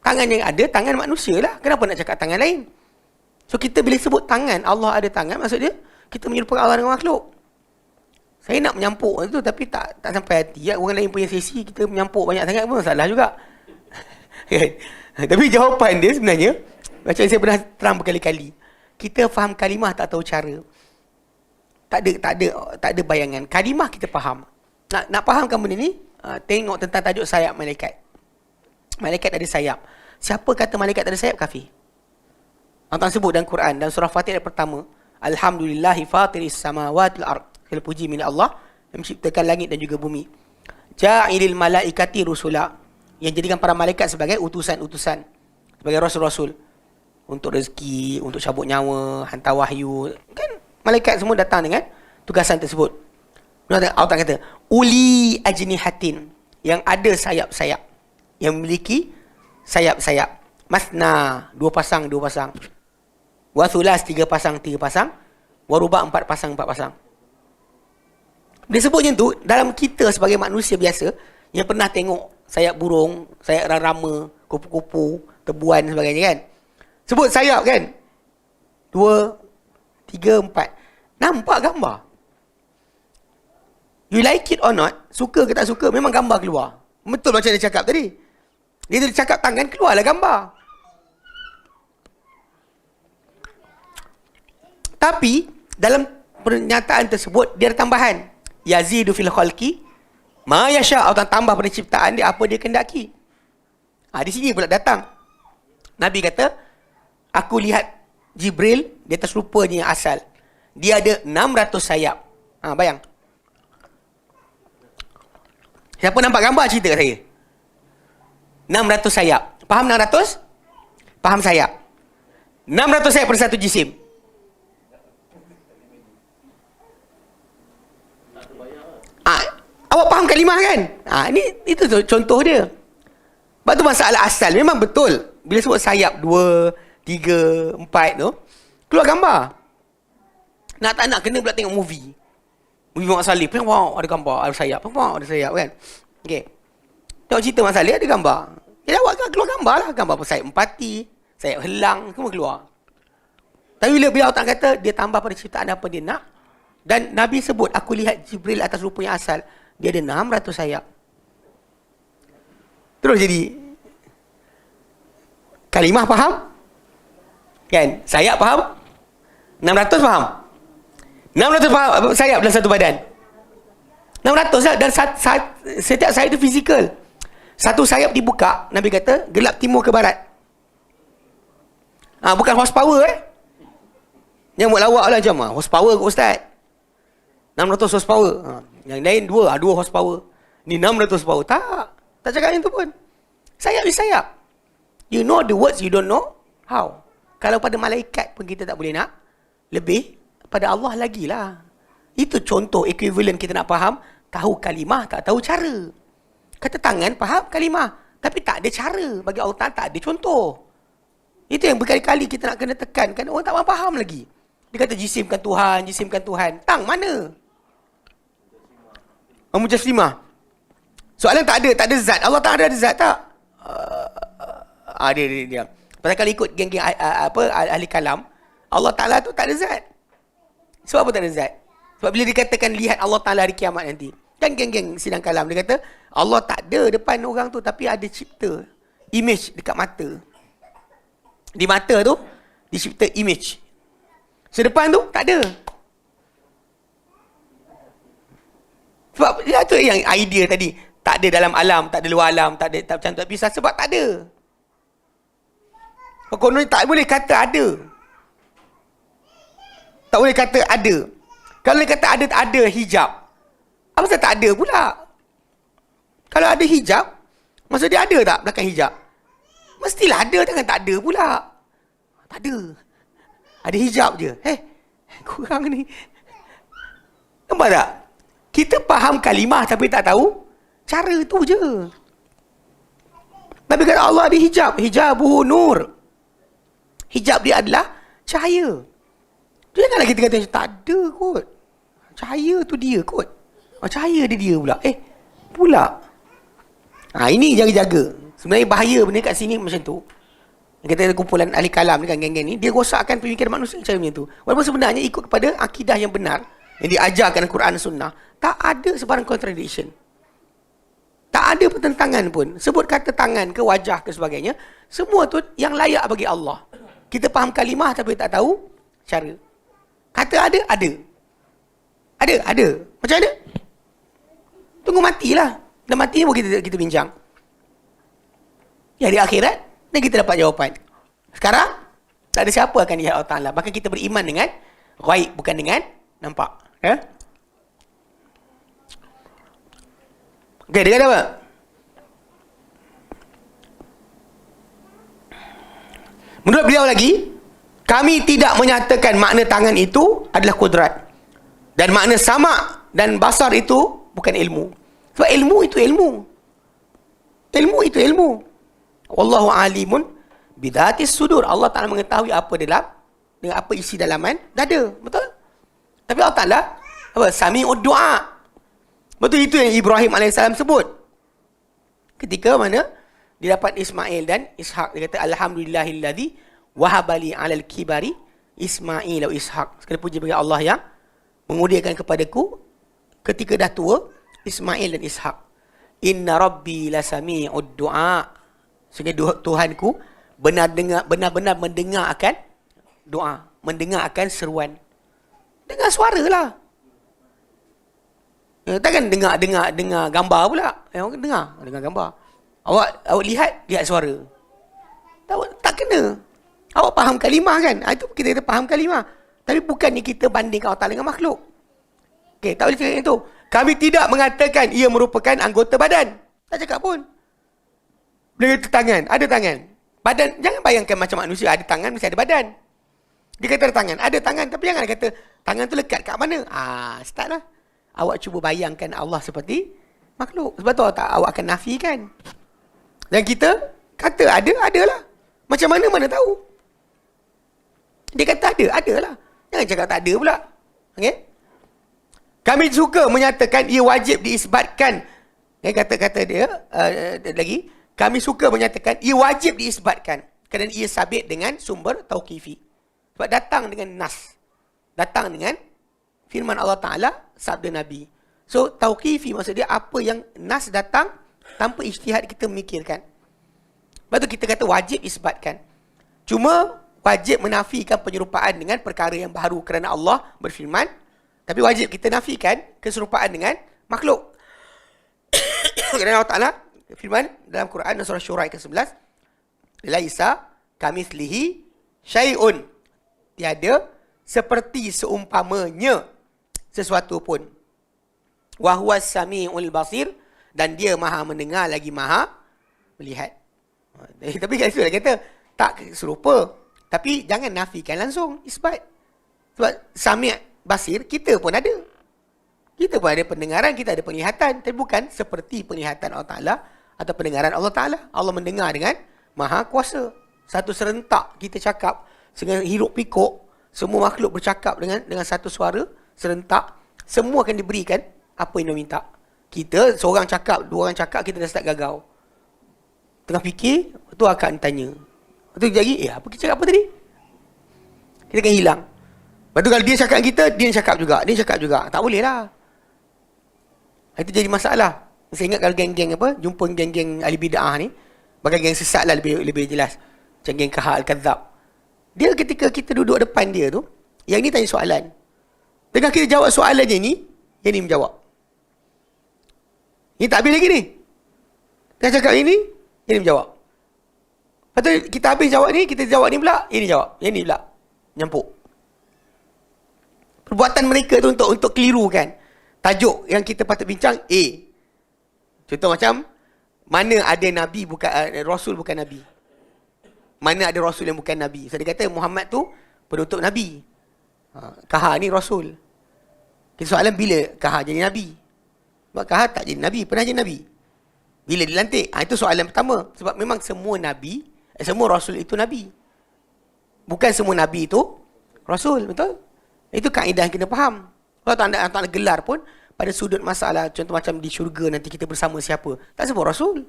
Speaker 1: Tangan yang ada, tangan manusia lah. Kenapa nak cakap tangan lain? So kita bila sebut tangan, Allah ada tangan, maksud dia kita menyerupakan Allah dengan makhluk. Saya nak menyampuk tu tapi tak sampai hati. Ya, orang lain punya sesi, kita menyampuk banyak sangat pun salah juga. Tapi jawapan dia sebenarnya, macam saya pernah terang berkali-kali, kita faham kalimah tak tahu cara. Tak ada bayangan. Kalimah kita faham. Nak fahamkan benda ni, tengok tentang tajuk sayap malaikat. Malaikat ada sayap. Siapa kata malaikat ada sayap? Kafir. Allah sebut dalam Quran, dalam surah Fatih ayat pertama, Alhamdulillahi fatiris samawati wal ard. Segala puji milik Allah yang menciptakan langit dan juga bumi. Ja'ilil malaikati rusula, yang jadikan para malaikat sebagai utusan-utusan, sebagai rasul-rasul, untuk rezeki, untuk cabut nyawa, hantar wahyu. Kan malaikat semua datang dengan tugasan tersebut. Allah kata uli ajnihatin, yang ada sayap-sayap, yang memiliki sayap-sayap. Masna, 2 pasang, 2 pasang. Wa thulas, 3 pasang, 3 pasang. Wa ruba', 4 pasang, 4 pasang. Dia sebut macam tu, dalam kita sebagai manusia biasa yang pernah tengok sayap burung, sayap rama, kupu-kupu, tebuan sebagainya kan. Sebut sayap kan. 2, 3, 4. Nampak gambar. You like it or not, suka ke tak suka, memang gambar keluar. Betul macam dia cakap tadi. Dia cakap tangan, keluarlah gambar. Tapi dalam pernyataan tersebut dia ada tambahan. Yazidu fil khalqi ma yasha, atau tambah pada ciptaan dia apa dia kendaki. Di sini pula datang. Nabi kata, aku lihat Jibril di atas rupanya yang asal. Dia ada 600 sayap. Bayang. Siapa nampak gambar cerita kat saya? 600 sayap. Faham 600? Faham sayap. 600 sayap pada satu jisim. Awak faham kalimah kan? Itu contoh dia. Sebab tu masalah asal. Memang betul. Bila sebut sayap 2, 3, 4 tu, keluar gambar. Nak tak nak, kena pula tengok movie. Movie Mak Saleh. Wow, ada gambar, ada sayap. Wow, ada sayap kan? Okay. Tengok cerita Mak Saleh, ada gambar. Jadi awak kan keluar gambar lah. Gambar sayap empati, sayap helang, semua keluar. Tapi bila awak tak kata, dia tambah pada ciptaan apa dia nak. Dan Nabi sebut, aku lihat Jibril atas rupa yang asal. Dia ada 600 sayap. Terus jadi kalimah faham? Kan? Sayap faham? 600 faham? 600 faham sayap dalam satu badan. 600 lah. Dan setiap sayap itu fizikal. Satu sayap dibuka, Nabi kata, gelap timur ke barat. Bukan horsepower Yang buat lawak lah macam horsepower ke Ustaz? 600 horsepower. Yang lain 2 horsepower. Ni 600 horsepower. Tak cakap yang tu pun. Sayap is sayap. You know the words, you don't know how. Kalau pada malaikat pun kita tak boleh nak, lebih pada Allah lagi lah. Itu contoh equivalent kita nak faham. Tahu kalimah, tak tahu cara. Kata tangan, faham kalimah. Tapi tak ada cara. Bagi Allah tak ada contoh. Itu yang berkali-kali kita nak kena tekankan. Orang tak faham lagi. Dia kata jisimkan Tuhan, jisimkan Tuhan. Tang mana? Mujassimah. Soalan tak ada zat. Allah tak ada zat tak? Dia. Pasal kalau ikut geng-geng ahli kalam, Allah Ta'ala tu tak ada zat. Sebab apa tak ada zat? Sebab bila dikatakan lihat Allah Ta'ala hari kiamat nanti, kan geng-geng sidang kalam, dia kata Allah tak ada depan orang tu, tapi ada cipta image dekat mata. Di mata tu dicipta image. Sedepan tu tak ada. Sebab itu yang idea tadi. Tak ada dalam alam, tak ada luar alam, tak ada tak macam tak bisa sebab tak ada. Konon tak boleh kata ada. Tak boleh kata ada. Kalau dia kata ada hijab. Apa sebab tak ada pula? Kalau ada hijab, maksud dia ada tak belakang hijab? Mestilah ada, takkan tak ada pula. Tak ada. Ada hijab je. Kurang ni. Nampak tak? Kita faham kalimah tapi tak tahu cara tu je. Nabi kata Allah ada hijab. Hijabuhu nur. Hijab dia adalah cahaya. Janganlah kita kata tak ada kot. Cahaya tu dia kot. Cahaya dia pula. Pula. Ini jaga-jaga. Sebenarnya bahaya benda kat sini macam tu. Kita ada kumpulan ahli kalam dengan geng-geng ni, dia rosakkan pemikiran manusia macam tu. Walaupun sebenarnya ikut kepada akidah yang benar yang diajarkan Al-Quran dan Sunnah, tak ada sebarang contradiction. Tak ada pertentangan pun. Sebut kata tangan ke wajah ke sebagainya, semua tu yang layak bagi Allah. Kita faham kalimah tapi tak tahu cara. Kata ada. Ada. Macam mana? Tunggu matilah. Dan mati pun kita bincang. Ya, di akhirat, dan kita dapat jawapan. Sekarang, tak ada siapa akan lihat Allah Ta'ala. Bahkan kita beriman dengan ghaib, bukan dengan nampak. Okey, dia kata apa? Menurut beliau lagi, kami tidak menyatakan makna tangan itu adalah kudrat. Dan makna samak dan basar itu bukan ilmu. Sebab ilmu itu ilmu. Ilmu itu ilmu. Wallahu alimun bidatis sudur. Allah Ta'ala mengetahui apa dengan apa isi dalaman dada. Betul? Tapi Allah Ta'ala sami'ud du'a. Betul, itu yang Ibrahim AS sebut. Ketika mana dia dapat Ismail dan Ishak. Dia kata alhamdulillahilladzi wahabali alal kibari Ismail wa Ishak. Sekali puji bagi Allah yang mengudiakan kepadaku ketika dah tua Ismail dan Ishak. Inna rabbi lasami'ud du'a. Sehingga Tuhanku benar-benar mendengar akan doa, mendengar akan seruan. Dengar suara lah. Takkan dengar gambar pula. Dengar gambar. Awak lihat suara. Tak kena. Awak faham kalimah kan? Itu kita faham kalimah. Tapi bukannya kita bandingkan Allah Ta'ala dengan makhluk. Okey, tak boleh cakap itu. Kami tidak mengatakan ia merupakan anggota badan. Tak cakap pun. Dia kata tangan, ada tangan. Badan, jangan bayangkan macam manusia, ada tangan, mesti ada badan. Dia kata ada tangan, tapi jangan kata tangan tu lekat kat mana. Start lah. Awak cuba bayangkan Allah seperti makhluk. Sebab tu awak akan nafikan. Dan kita kata ada lah. Macam mana tahu? Dia kata ada lah. Jangan cakap tak ada pula. Okay? Kami suka menyatakan ia wajib diisbatkan. Kata-kata dia lagi. Kami suka menyatakan ia wajib diisbatkan kerana ia sabit dengan sumber tauqifi. Sebab datang dengan nas. Datang dengan firman Allah Ta'ala, sabda Nabi. So, tauqifi maksud dia apa yang nas datang tanpa ijtihad kita memikirkan. Lepas tu kita kata wajib isbatkan. Cuma wajib menafikan penyerupaan dengan perkara yang baru kerana Allah berfirman. Tapi wajib kita nafikan keserupaan dengan makhluk. Kerana Allah Ta'ala firman dalam Quran surah Syura ayat ke-11, laisa kamitslihi syai'un. Tiada seperti seumpamanya sesuatu pun. Wa huwas samiul basir, dan dia maha mendengar lagi maha melihat. Tapi kat situ dia kata tak serupa. Tapi jangan nafikan langsung, isbat. Sebab sami' basir kita pun ada. Kita pun ada pendengaran, kita ada penglihatan, tapi bukan seperti penglihatan Allah Ta'ala atau pendengaran Allah Ta'ala. Allah mendengar dengan maha kuasa. Satu serentak kita cakap, dengan hiruk pikuk, semua makhluk bercakap dengan satu suara serentak, semua akan diberikan apa yang dia minta. Kita seorang cakap, dua orang cakap, kita dah start gagau. Tengah fikir, tu akan tanya. Tu jadi, apa kita cakap apa tadi? Kita akan hilang. Lepas tu kalau dia cakap kita, dia cakap juga. Tak boleh lah. Itu jadi masalah. Saya ingat kalau geng-geng jumpa geng-geng ahli bid'ah ni, bahkan geng sesat lah lebih jelas. Macam geng Kahal Al-Kadzab. Dia ketika kita duduk depan dia tu, Yang ni tanya soalan. Tengah kita jawab soalannya ni, yang ni menjawab. Ini tak habis lagi ni. Tengah cakap ini, yang ni menjawab. Lepas tu kita habis jawab ni, kita jawab ni pula, yang ni jawab. Yang ni pula nyampuk. Perbuatan mereka tu untuk keliru kan. Tajuk yang kita patut bincang A. Contoh macam, mana ada Nabi bukan Rasul bukan Nabi. Mana ada Rasul yang bukan Nabi. So dia kata Muhammad tu penutup Nabi. Kaha ni Rasul. Kita soalan bila Kaha jadi Nabi. Sebab Kaha tak jadi Nabi, pernah jadi Nabi. Bila dilantik? Itu soalan pertama. Sebab memang semua Nabi, semua Rasul itu Nabi. Bukan semua Nabi itu Rasul, betul? Itu kaedah yang kena faham. Kalau tak ada gelar pun, pada sudut masalah, contoh macam di syurga nanti kita bersama siapa, tak sebut Rasul.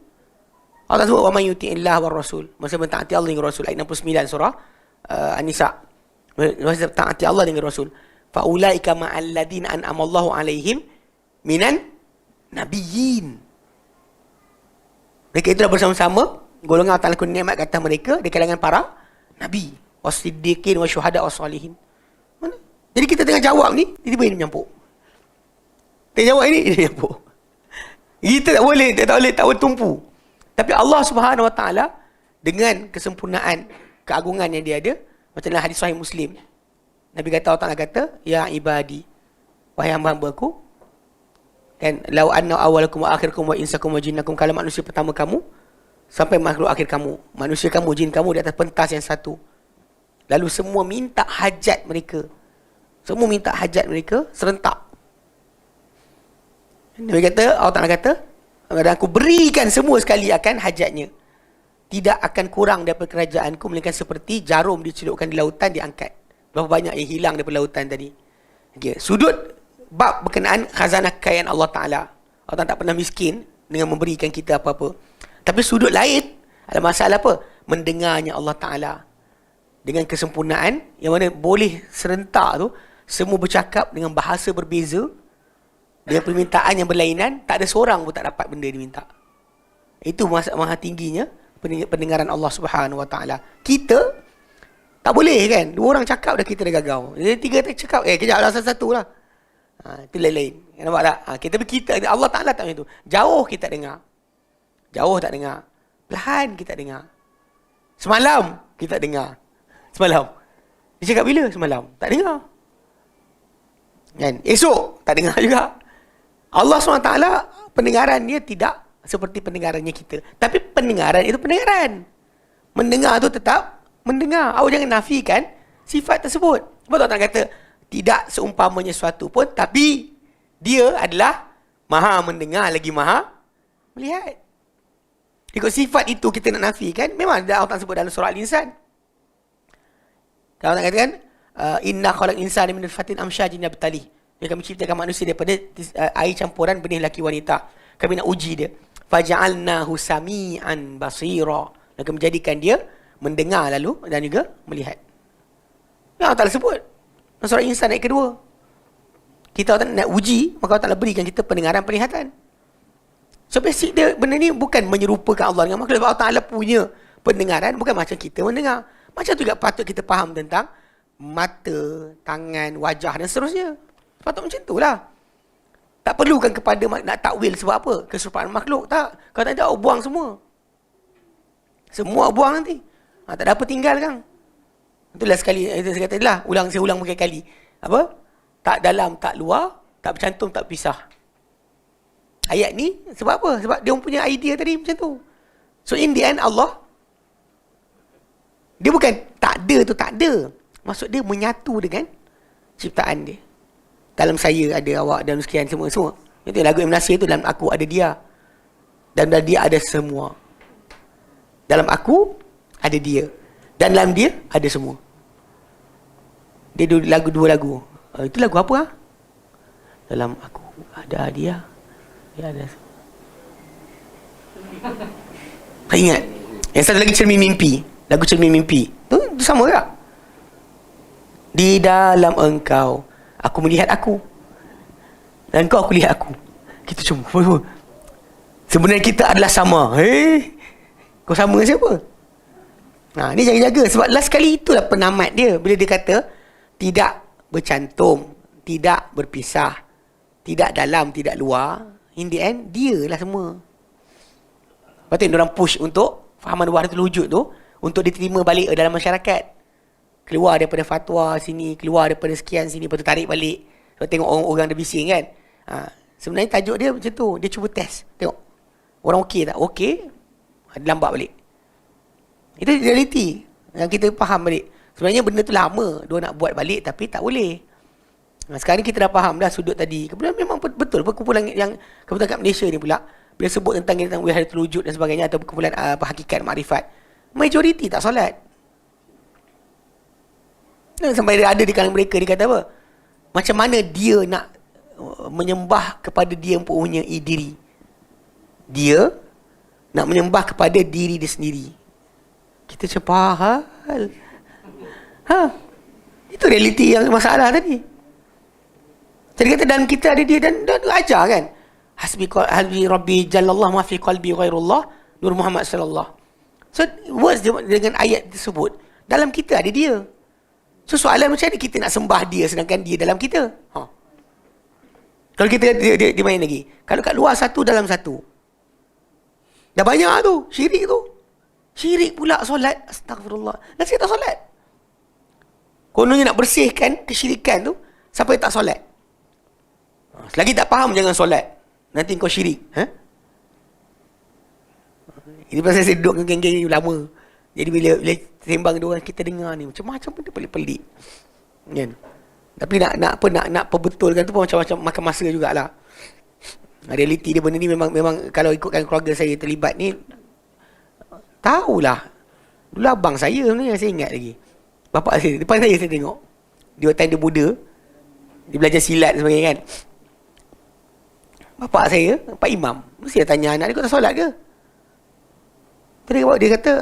Speaker 1: Allah sebut wa may yuti'illah war rasul. Masa mentaati Allah dengan Rasul, ayat 69 surah An-Nisa. Masa taati Allah dengan Rasul. Fa ulaika ma'al ladina an'ama Allahu 'alaihim minan nabiyyin. Mereka itulah bersama-sama golongan Allah Ta'ala nikmat ke atas mereka di kalangan para nabi, was-siddiqin wasyuhada was-salihin. Mana? Jadi kita tengah jawab ni, tiba-tiba ini menyampuk. Tengah jawab ini menyampuk. Kita tak boleh tumpu. Tapi Allah Subhanahu Wa Taala dengan kesempurnaan, keagungan yang dia ada, macam dalam hadis sahih Muslim, Nabi kata, Allah Ta'ala kata, ya ibadi, wahai hamba-hamba aku, kan, lau anna awalakum wa akhirakum wa insakum wa jinnakum, kalau manusia pertama kamu sampai makhluk akhir kamu, manusia kamu, jin kamu di atas pentas yang satu, lalu semua minta hajat mereka, serentak. Nabi kata, Allah Ta'ala kata, dan aku berikan semua sekali akan hajatnya, tidak akan kurang daripada kerajaanku melainkan seperti jarum dicelupkan di lautan diangkat. Berapa banyak yang hilang daripada lautan tadi. Okay. Sudut bab berkenaan khazanah kekayaan Allah Ta'ala, Allah Ta'ala tak pernah miskin dengan memberikan kita apa-apa. Tapi sudut lain, ada masalah apa? Mendengarnya Allah Ta'ala dengan kesempurnaan, yang mana boleh serentak tu semua bercakap dengan bahasa berbeza, dengan permintaan yang berlainan, tak ada seorang pun tak dapat benda diminta. Itu maha tingginya pendengaran Allah Subhanahu Wa Taala. Kita tak boleh kan, dua orang cakap dah kita dah gagau. Jadi tiga cakap, kejaplah satu-satu lah. Itu lain-lain. Nampak tak? Kita Allah Ta'ala tak macam tu. Jauh kita dengar. Perlahan kita dengar. Semalam kita dengar. Dia cakap bila? Semalam. Tak dengar. Kan? Esok tak dengar juga. Allah SWT pendengaran dia tidak seperti pendengarannya kita. Tapi pendengaran itu pendengaran. Mendengar tu tetap mendengar. Awak jangan nafikan sifat tersebut. Sebab Allah kata tidak seumpamanya sesuatu pun, tapi dia adalah maha mendengar lagi maha melihat. Ikut sifat itu kita nak nafikan, memang Allah sebut dalam surah Al-Insan. Allah katakan inna khalaqal insana min nutfatin amsyajin nabtalih. Kami ciptakan manusia daripada air campuran benih laki wanita. Kami nak uji dia. Faja'alnahu sami'an basira. Dan kami menjadikan dia mendengar lalu dan juga melihat. Ya, Allah Ta'ala sebut dalam surah Insan ayat kedua. Kita nak uji, maka Allah Ta'ala berikan kita pendengaran, penglihatan. So basic dia, benda ni bukan menyerupakan Allah dengan makhluk. Allah Ta'ala punya pendengaran bukan macam kita mendengar. Macam tu juga patut kita faham tentang mata, tangan, wajah dan seterusnya. Patut macam tu lah. Tak perlukan kepada nak takwil sebab apa? Keserupaan makhluk. Tak. Kalau tak ada, buang semua. Semua buang nanti. Tak ada apa tinggal kan. Itulah sekali, saya kata lah, saya ulang berkali-kali. Apa? Tak dalam, tak luar, tak bercantum, tak pisah. Ayat ni, sebab apa? Sebab dia punya idea tadi macam tu. So in the end, Allah, dia bukan tak ada tu tak ada. Maksud dia menyatu dengan ciptaan dia. Dalam saya ada awak, dalam sekian semua. Itu lagu Ibn Nasir tu, dalam aku ada dia. Dan dalam dia ada semua. Dalam aku ada dia. Dan dalam dia ada semua. Dia dua lagu. Itu lagu apa? Dalam aku ada dia. Dia ada semua. Tak ingat. Yang satu lagi Cermin Mimpi. Lagu Cermin Mimpi. Itu sama tak? Di dalam engkau aku melihat aku, dan kau aku lihat aku. Kita cuma sebenarnya kita adalah sama. Kau sama siapa? Ni jaga-jaga. Sebab last kali itulah penamat dia, bila dia kata tidak bercantum, tidak berpisah, tidak dalam, tidak luar. In the end, dia lah semua. Lepas tu orang push untuk fahaman wahdatul wujud tu, untuk diterima balik dalam masyarakat. Keluar daripada fatwa sini, keluar daripada sekian sini, lepas tu tarik balik. Sebab tengok orang-orang dah bising kan. Sebenarnya tajuk dia macam tu. Dia cuba test. Tengok. Orang okey tak? Okey. Lambat balik. Itu realiti yang kita faham balik. Sebenarnya benda tu lama dia nak buat balik tapi tak boleh. Sekarang ni kita dah faham dah sudut tadi. Kemudian memang betul perkumpulan yang kebetulan kat Malaysia ni pula, bila sebut tentang wahdatul wujud dan sebagainya, atau perkumpulan hakikat makrifat, majoriti tak solat. Sampai ada di kalangan mereka dia kata apa? Macam mana dia nak menyembah kepada dia yang mempunyai diri? Dia nak menyembah kepada diri dia sendiri. Kita cepat hal. Itu realiti yang masalah tadi. Jadi kata dalam kita ada dia dan ajar kan. Hasbi Rabbi Jallallah ma fi qalbi ghairullah Nur Muhammad sallallahu. So words dengan ayat tersebut dalam kita ada dia. So soalan macam mana kita nak sembah dia sedangkan dia dalam kita? Kalau kita dia main lagi. Kalau kat luar satu dalam satu. Dah banyak tu, syirik tu. Syirik pula solat. Astagfirullah. Nasi tak solat. Kononnya nak bersihkan kesyirikan tu sampai tak solat. Selagi tak faham jangan solat. Nanti kau syirik. Ini pasal saya duduk dengan geng-geng ni lama. Jadi bila sembang dia orang kita dengar ni macam-macam benda pelik-pelik. Kan? Tapi nak perbetulkan tu pun macam-macam makan masa jugalah. Realiti dia benda ni memang kalau ikutkan keluarga saya terlibat ni, tahulah. Dulu abang saya ni saya ingat lagi. Bapak saya, depan saya tengok. Dia time dia muda, dia belajar silat dan sebagainya kan. Bapak saya, Pak Imam, mesti dia tanya anak dia, kau tak solat ke? Dia kata,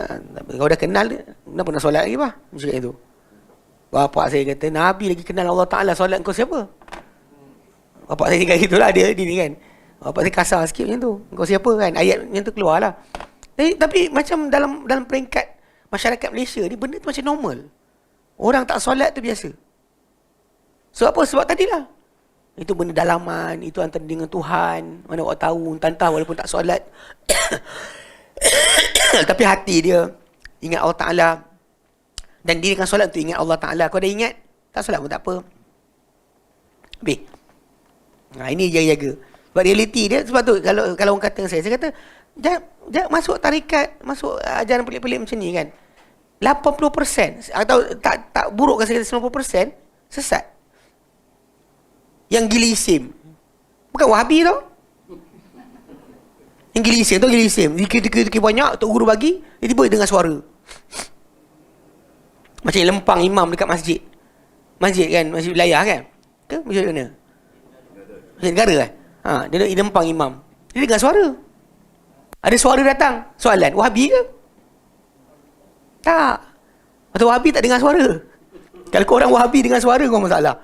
Speaker 1: kau dah kenal dia, kenapa nak solat lagi bah? Macam itu. Bapak saya kata, Nabi lagi kenal Allah Ta'ala, solat kau siapa? Bapak saya cakap gitulah dia ni kan. Bapak saya kasar sikit macam tu. Kau siapa kan? Ayat yang tu keluar lah. Tapi macam dalam peringkat masyarakat Malaysia ni, benda tu macam normal. Orang tak solat tu biasa. Sebab apa? Sebab tadilah. Itu benda dalaman, itu antara dengan Tuhan. Mana awak tahu, entah walaupun tak solat. Tapi hati dia ingat Allah Ta'ala. Dan dirikan solat untuk ingat Allah Ta'ala. Kau dah ingat, tak solat pun tak apa. Habis. Ini jaga-jaga. Sebab realiti dia, sebab tu kalau orang kata dengan saya kata, jangan masuk tarikat, masuk ajaran pelik-pelik macam ni kan. 80% atau tak buruk kan saya kata 90% sesat. Yang gili isim. Bukan Wahabi tau. Yang gili isim tu gili isim. Dikir banyak Tok Guru bagi, dia tiba dengar suara. Macam lempang imam dekat masjid. Masjid kan, masjid wilayah kan? Ke masjid mana? Masjid negara kan? Dia lempang imam. Dia dengar suara. Ada suara datang. Soalan, Wahabi ke? Tak. Atau Wahabi tak dengar suara. Kalau korang Wahabi dengar suara, kau masalah.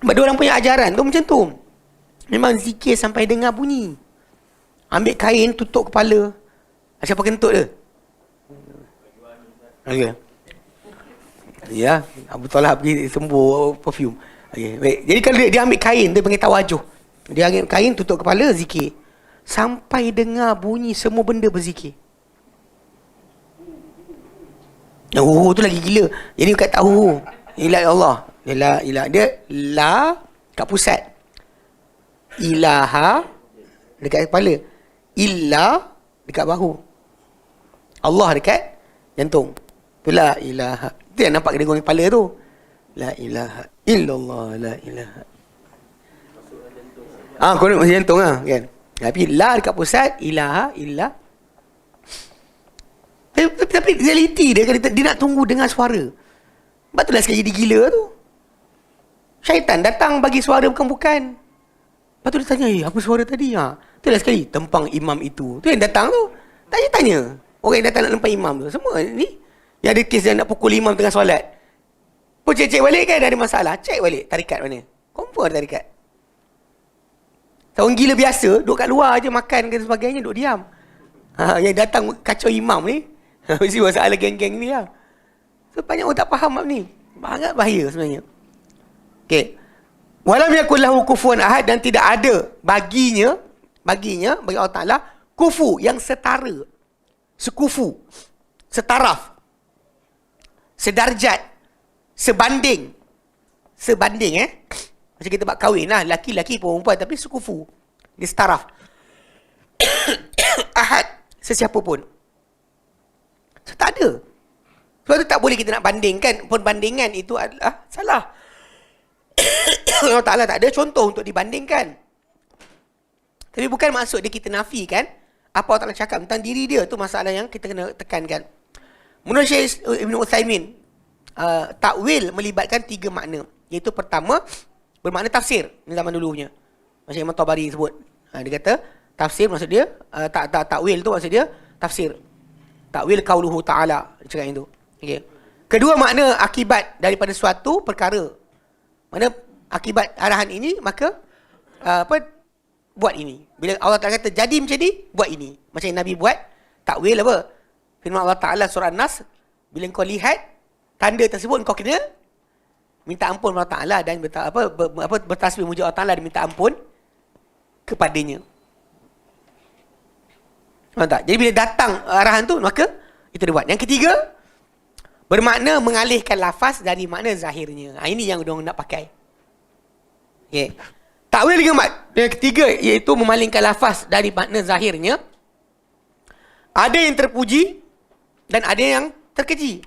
Speaker 1: Sebab dia orang punya ajaran tu macam tu. Memang zikir sampai dengar bunyi. Ambil kain, tutup kepala. Siapa kentut dia? Okay. Ya, Abu Talib pergi sembuh perfume. Okay. Baik. Jadi kalau dia ambil kain, dia panggil tawajuh. Dia ambil kain, tutup kepala, zikir. Sampai dengar bunyi semua benda berzikir. Tu lagi gila. Jadi kat tahu. Ilah Allah. Ilah. Dia la kat pusat. Ilaha dekat kepala. Illa dekat bahu. Allah dekat jantung. Itulah ilaha. Itu yang nampak dia gong kepala tu. La ilaha illallah, la ilaha. Kau nak masuk jantung lah kan. Tapi la dekat pusat, ilaha, illa. Tapi realiti dia nak tunggu dengar suara. Sebab tu lah sekali jadi gila tu. Syaitan datang bagi suara bukan-bukan. Lepas tu dia tanya, apa suara tadi? Tu lah sekali, tempang imam itu. Tu yang datang tu. Tanya-tanya. Orang yang datang nak lempang imam tu. Semua ni. Yang ada kes yang nak pukul imam tengah solat. Pun cek balik kan ada masalah. Cek balik tarikat mana. Confirm ada tarikat. Orang gila biasa, duduk kat luar je makan dan sebagainya, duduk diam. Yang datang kacau imam ni. Mesti masalah geng-geng ni lah. So banyak orang tak faham bab ni. Sangat bahaya sebenarnya. Okey. Walam yakul lahu kufuwan ahad, dan tidak ada baginya bagi Allah Taala kufu yang setara, sekufu, setaraf, sedarjat, sebanding. Macam kita bab kahwin lah, laki-laki perempuan tapi sekufu. Dia setaraf. Ahad, sesiapa pun. So, tak ada. Sebab tu tak boleh kita nak bandingkan. Perbandingan itu adalah salah. Allah Ta'ala tak ada contoh untuk dibandingkan. Tapi bukan maksud dia kita nafikan apa Allah Ta'ala cakap tentang diri dia. Tu masalah yang kita kena tekankan. Menurut Syekh Ibn Uthaymin, takwil melibatkan 3 makna. Iaitu pertama, bermakna tafsir. Ini zaman dulunya. Macam Imam Tabari sebut. Dia kata, tafsir maksud dia, takwil tu maksud dia, tafsir. Takwil qauluhu ta'ala. Dia cakap itu. Okay. Kedua makna akibat daripada suatu perkara. Mana akibat arahan ini, maka buat ini. Bila Allah Ta'ala kata jadi macam ni, buat ini. Macam yang Nabi buat, takwil apa? Firman Allah Ta'ala surah An-Nas, bila kau lihat tanda tersebut, kau kena minta ampun Allah Ta'ala dan bertasbih muji Allah Ta'ala dan minta ampun kepadanya. Faham tak? Jadi bila datang arahan tu, maka itu dia buat. Yang ketiga, bermakna mengalihkan lafaz dari makna zahirnya. Ini yang diorang nak pakai. Okay. Takwil yang ketiga, iaitu memalingkan lafaz dari makna zahirnya. Ada yang terpuji dan ada yang terkeji.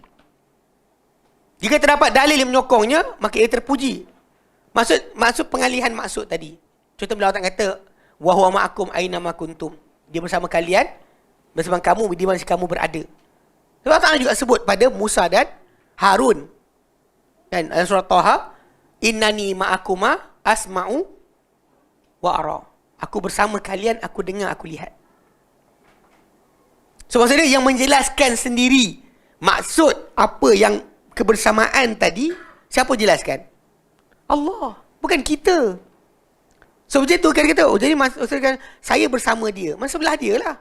Speaker 1: Jika terdapat dalil yang menyokongnya, maka ia terpuji. Maksud pengalihan maksud tadi. Contoh bila Allah kata, wa huwa ma'akum aina ma kuntum. Dia bersama kalian, bersama kamu di mana kamu berada. Sebab Allah juga sebut pada Musa dan Harun. Dan dalam surah Taha, innani ma'akuma asma'u wa ara. Aku bersama kalian, aku dengar, aku lihat. So maksudnya yang menjelaskan sendiri maksud apa yang kebersamaan tadi, siapa jelaskan? Allah, bukan kita. So macam tu kan kata, jadi maksudkan saya bersama dia, masa sebelah dia lah.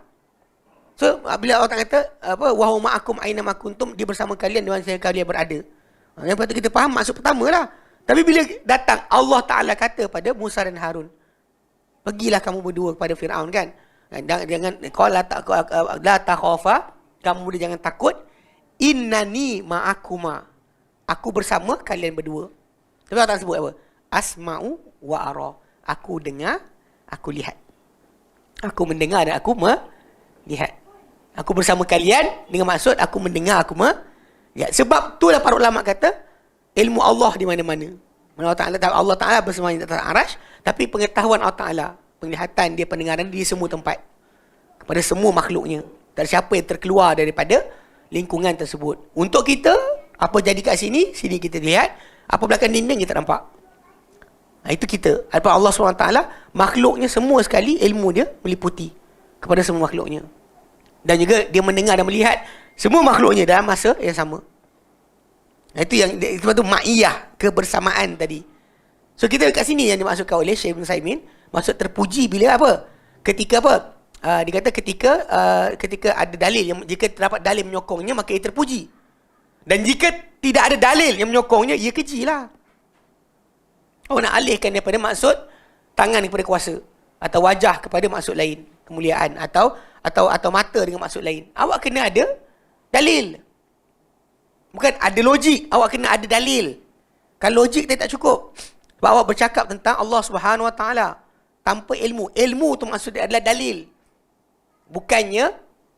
Speaker 1: So bila orang kata wa huwa ma'akum aina ma kuntum, dia bersama kalian di mana kalian berada. Yang patut kita faham maksud pertama lah. Tapi bila datang Allah Ta'ala kata pada Musa dan Harun, pergilah kamu berdua kepada Firaun kan. Jangan kau la takhafa, kamu jangan takut. Innani ma'akuma, aku bersama kalian berdua. Tapi Allah Ta'ala sebut apa? Asma'u wa ara. Aku dengar, aku lihat. Aku mendengar dan aku melihat. Aku bersama kalian dengan maksud aku mendengar, aku melihat. Sebab itulah para ulama kata ilmu Allah di mana-mana. Allah Ta'ala bersama di atas Arash, tapi pengetahuan Allah Ta'ala, penglihatan dia, pendengaran dia di semua tempat. Kepada semua makhluknya. Tak ada siapa yang terkeluar daripada lingkungan tersebut. Untuk kita, apa jadi kat sini, sini kita lihat. Apa belakang dinding kita nampak. Itu kita. Daripada Allah SWT, makhluknya semua sekali ilmu dia meliputi kepada semua makhluknya. Dan juga dia mendengar dan melihat semua makhluknya dalam masa yang sama. Itu yang sebab tu ma'iyah, kebersamaan tadi. So kita kat sini yang dimaksudkan oleh Syekh Ibn Uthaymin, maksud terpuji bila apa? Ketika apa? Dia kata ketika ada dalil, jika terdapat dalil menyokongnya, maka ia terpuji. Dan jika tidak ada dalil yang menyokongnya, ia keji lah. Nak alihkan daripada maksud tangan kepada kuasa, atau wajah kepada maksud lain, kemuliaan, atau mata dengan maksud lain. Awak kena ada dalil. Bukan ada logik, awak kena ada dalil. Kalau logik tak cukup. Sebab awak bercakap tentang Allah Subhanahu Wa Taala tanpa ilmu. Ilmu tu maksudnya adalah dalil. Bukannya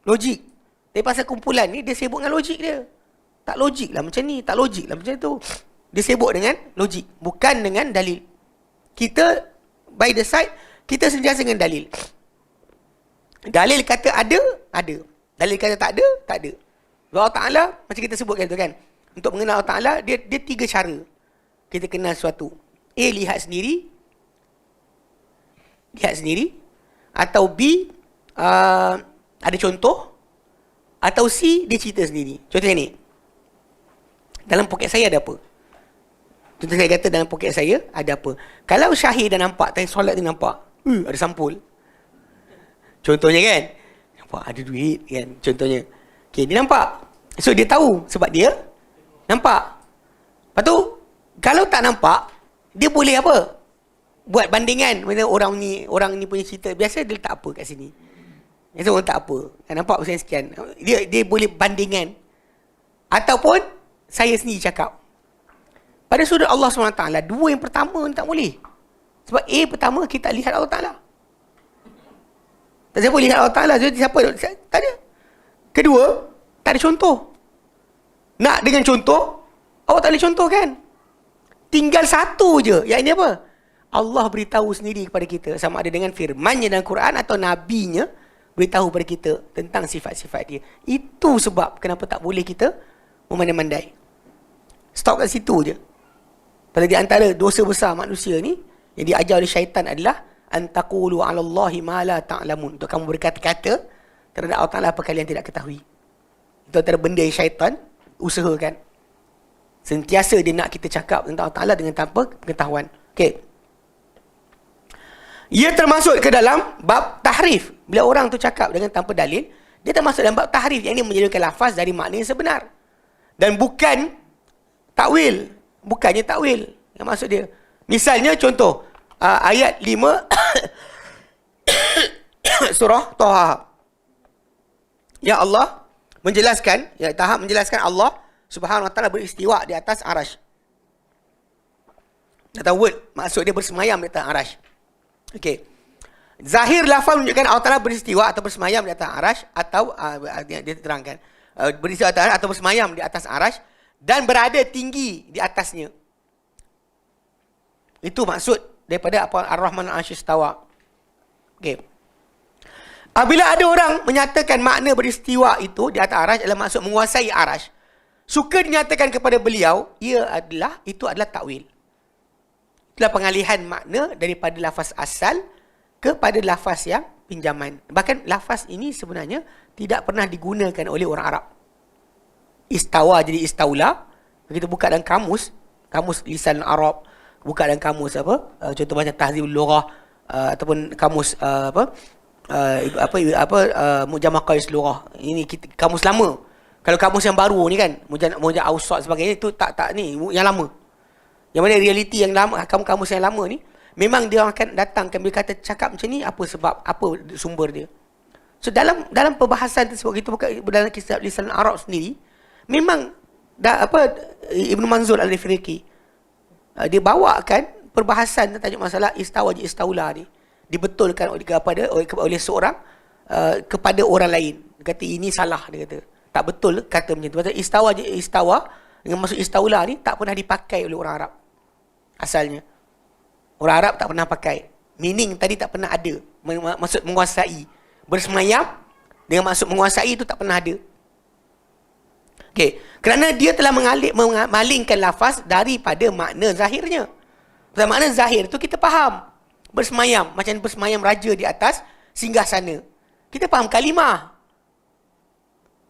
Speaker 1: logik. Tapi pasal kumpulan ni, dia sibuk dengan logik dia. Tak logik lah macam ni, tak logik lah macam tu. Dia sibuk dengan logik, bukan dengan dalil. Kita, by the side, kita sentiasa dengan dalil. Dalil kata ada, ada. Dalil kata tak ada, tak ada. Allah Ta'ala, macam kita sebutkan tu kan. Untuk mengenal Allah Ta'ala, dia 3 cara kita kenal sesuatu. A, lihat sendiri. Atau B, ada contoh. Atau C, dia cerita sendiri. Contohnya ni. Dalam poket saya ada apa? Contoh saya kata dalam poket saya ada apa? Kalau Syahir dah nampak, tadi solat dia nampak, ada sampul. Contohnya kan, nampak ada duit kan, contohnya. Okay, dia nampak. So dia tahu sebab dia Nampak? Lepas tu, kalau tak nampak, dia boleh apa? Buat bandingan. Mana orang ni punya cerita. Biasa dia tak apa kat sini. Biasa orang tak apa. Nampak persen sekian. Dia boleh bandingan. Ataupun, saya sendiri cakap. Pada sudut Allah SWT, dua yang pertama ni tak boleh. Sebab pertama, kita lihat Allah Ta'ala. Tak siapa lihat Allah Ta'ala. Jadi siapa? Tak ada. Kedua, tak ada contoh. Nak dengan contoh, awak tak boleh contoh kan? Tinggal satu je. Yang ini apa? Allah beritahu sendiri kepada kita. Sama ada dengan firman-Nya dalam Quran atau Nabi-Nya beritahu kepada kita tentang sifat-sifat dia. Itu sebab kenapa tak boleh kita memandai-mandai. Stop kat situ je. Pada di antara dosa besar manusia ni, yang diajar oleh syaitan adalah antaqulu 'ala Allahi ma la ta'lamun. Untuk kamu berkata-kata terhadap Allah Ta'ala apa kalian tidak ketahui. Itu antara benda yang syaitan usahakan. Sentiasa dia nak kita cakap tentang Allah Ta'ala dengan tanpa pengetahuan. Okey. Ia termasuk ke dalam bab tahrif. Bila orang tu cakap dengan tanpa dalil, dia termasuk dalam bab tahrif. Yang ini menjadikan lafaz dari makna yang sebenar. Dan bukan takwil. Bukannya takwil yang maksud dia. Misalnya contoh ayat 5 surah Taha. Ya Allah menjelaskan, tahap menjelaskan Allah Subhanahu wa taala beristiwa di atas arasy. Atau word maksud dia bersemayam di atas arasy. Okey. Zahir lafaz menunjukkan Allah Taala beristiwa atau bersemayam di atas arasy atau dia terangkan beristiwa atas atau bersemayam di atas arasy dan berada tinggi di atasnya. Itu maksud daripada apa Ar-Rahman Al-'Arsy Istawa. Okey. Apabila ada orang menyatakan makna beristiwa itu di atas arasy adalah maksud menguasai arasy, suka dinyatakan kepada beliau itu adalah takwil. Itulah pengalihan makna daripada lafaz asal kepada lafaz yang pinjaman. Bahkan lafaz ini sebenarnya tidak pernah digunakan oleh orang Arab. Istawa jadi istaula. Kita buka dalam kamus lisan Arab, buka dalam kamus contoh macam Tahzibul Lughah ataupun kamus Mujamah Qais Lughah. Ini kamus lama. Kalau kamus yang baru ni kan, Mujamah Awsat sebagainya itu tak ni yang lama. Yang mana realiti yang lama, kamus yang lama ni memang dia akan datangkan bila kata cakap macam ni apa sebab, apa sumber dia. So dalam perbahasan tersebut kita buka dalam kitab lisan Arab sendiri, memang Ibnu Manzur Al-Ifriqi dia bawakan perbahasan tentang tajuk masalah istawa je istaula ni dibetulkan oleh seorang kepada orang lain. Dia kata ini salah, dia kata. Tak betul kata macam tu. Pasal istawa je istawa dengan maksud istaula ni tak pernah dipakai oleh orang Arab. Asalnya. Orang Arab tak pernah pakai. Meaning tadi tak pernah ada. Maksud menguasai. Bersemayam dengan maksud menguasai itu tak pernah ada. Okey, kerana dia telah memalingkan lafaz daripada makna zahirnya. Pasal makna zahir tu kita faham. Bersemayam, macam bersemayam raja di atas singgasana. Kita faham kalimah.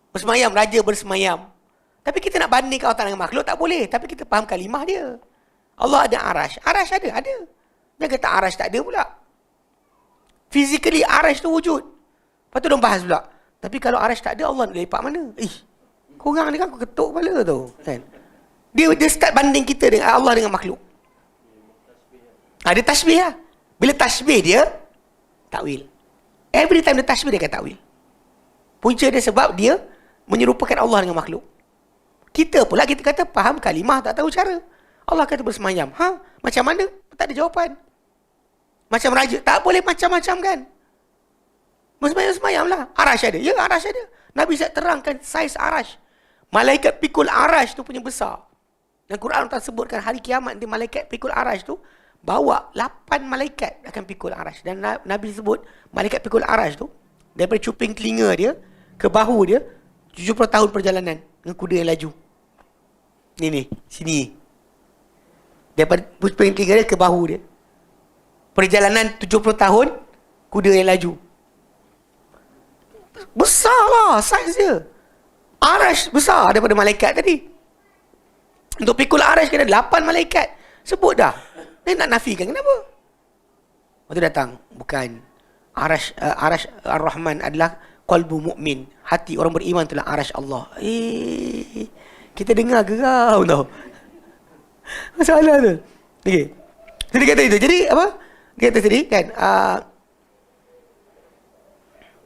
Speaker 1: Bersemayam, raja bersemayam. Tapi kita nak bandingkan Allah Ta'ala dengan makhluk, tak boleh. Tapi kita faham kalimah dia. Allah ada arash. Arash ada. Dia kata arash tak ada pula. Physically arash tu wujud. Lepas tu dia bahas pula. Tapi kalau arash tak ada, Allah nak lepak mana? Korang ni kan aku ketuk kepala tu. Kan? Dia start banding kita dengan Allah dengan makhluk. Ada tasbih lah. Bila tasbih dia, takwil. Every time dia tasbih dia akan takwil. Punca dia sebab dia menyerupakan Allah dengan makhluk. Kita pula kita kata faham kalimah tak tahu cara. Allah kata bersemayam. Macam mana? Tak ada jawapan. Macam raja. Tak boleh macam-macam kan? Bersemayam lah. Arash ada. Ya, arash ada. Nabi saya terangkan saiz arash. Malaikat pikul arash tu punya besar. Dan Quran tak sebutkan hari kiamat nanti malaikat pikul arash tu bawa 8 malaikat akan pikul arash. Dan Nabi sebut malaikat pikul arash tu daripada cuping telinga dia ke bahu dia 70 tahun perjalanan dengan kuda yang laju. Ni sini. Daripada cuping telinga dia ke bahu dia. Perjalanan 70 tahun kuda yang laju. Besarlah saiz dia. Arash besar daripada malaikat tadi. Untuk pikul arash kena 8 malaikat. Sebut dah. Dia nak nafikan kenapa? Waktu datang, bukan. Arash Ar-Rahman adalah qalbu mu'min. Hati orang beriman itulah arash Allah. Kita dengar geram tau. Masalah tu. Okey. So dia kata itu. Jadi apa? Dia kata tadi kan.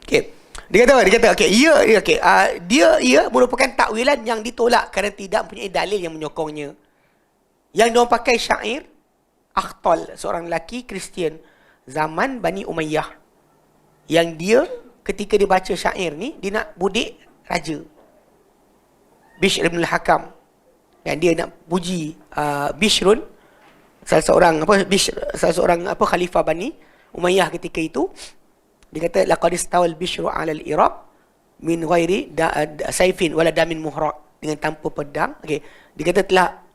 Speaker 1: Okey. Dia kata apa? Dia kata okey, dia merupakan takwilan yang ditolak kerana tidak mempunyai dalil yang menyokongnya. Yang diorang pakai syair Akhtal, seorang lelaki Kristian zaman Bani Umayyah. Yang dia ketika dia baca syair ni, dia nak budik raja Bishr ibn al-Hakam. Yang dia nak puji Bishrun, salah seorang khalifah Bani Umayyah ketika itu. Dia kata laqad istawal Bishru 'ala al-Iraq min ghairi saifin wala damin muhraq, dengan tanpa pedang. Okey, dia kata telah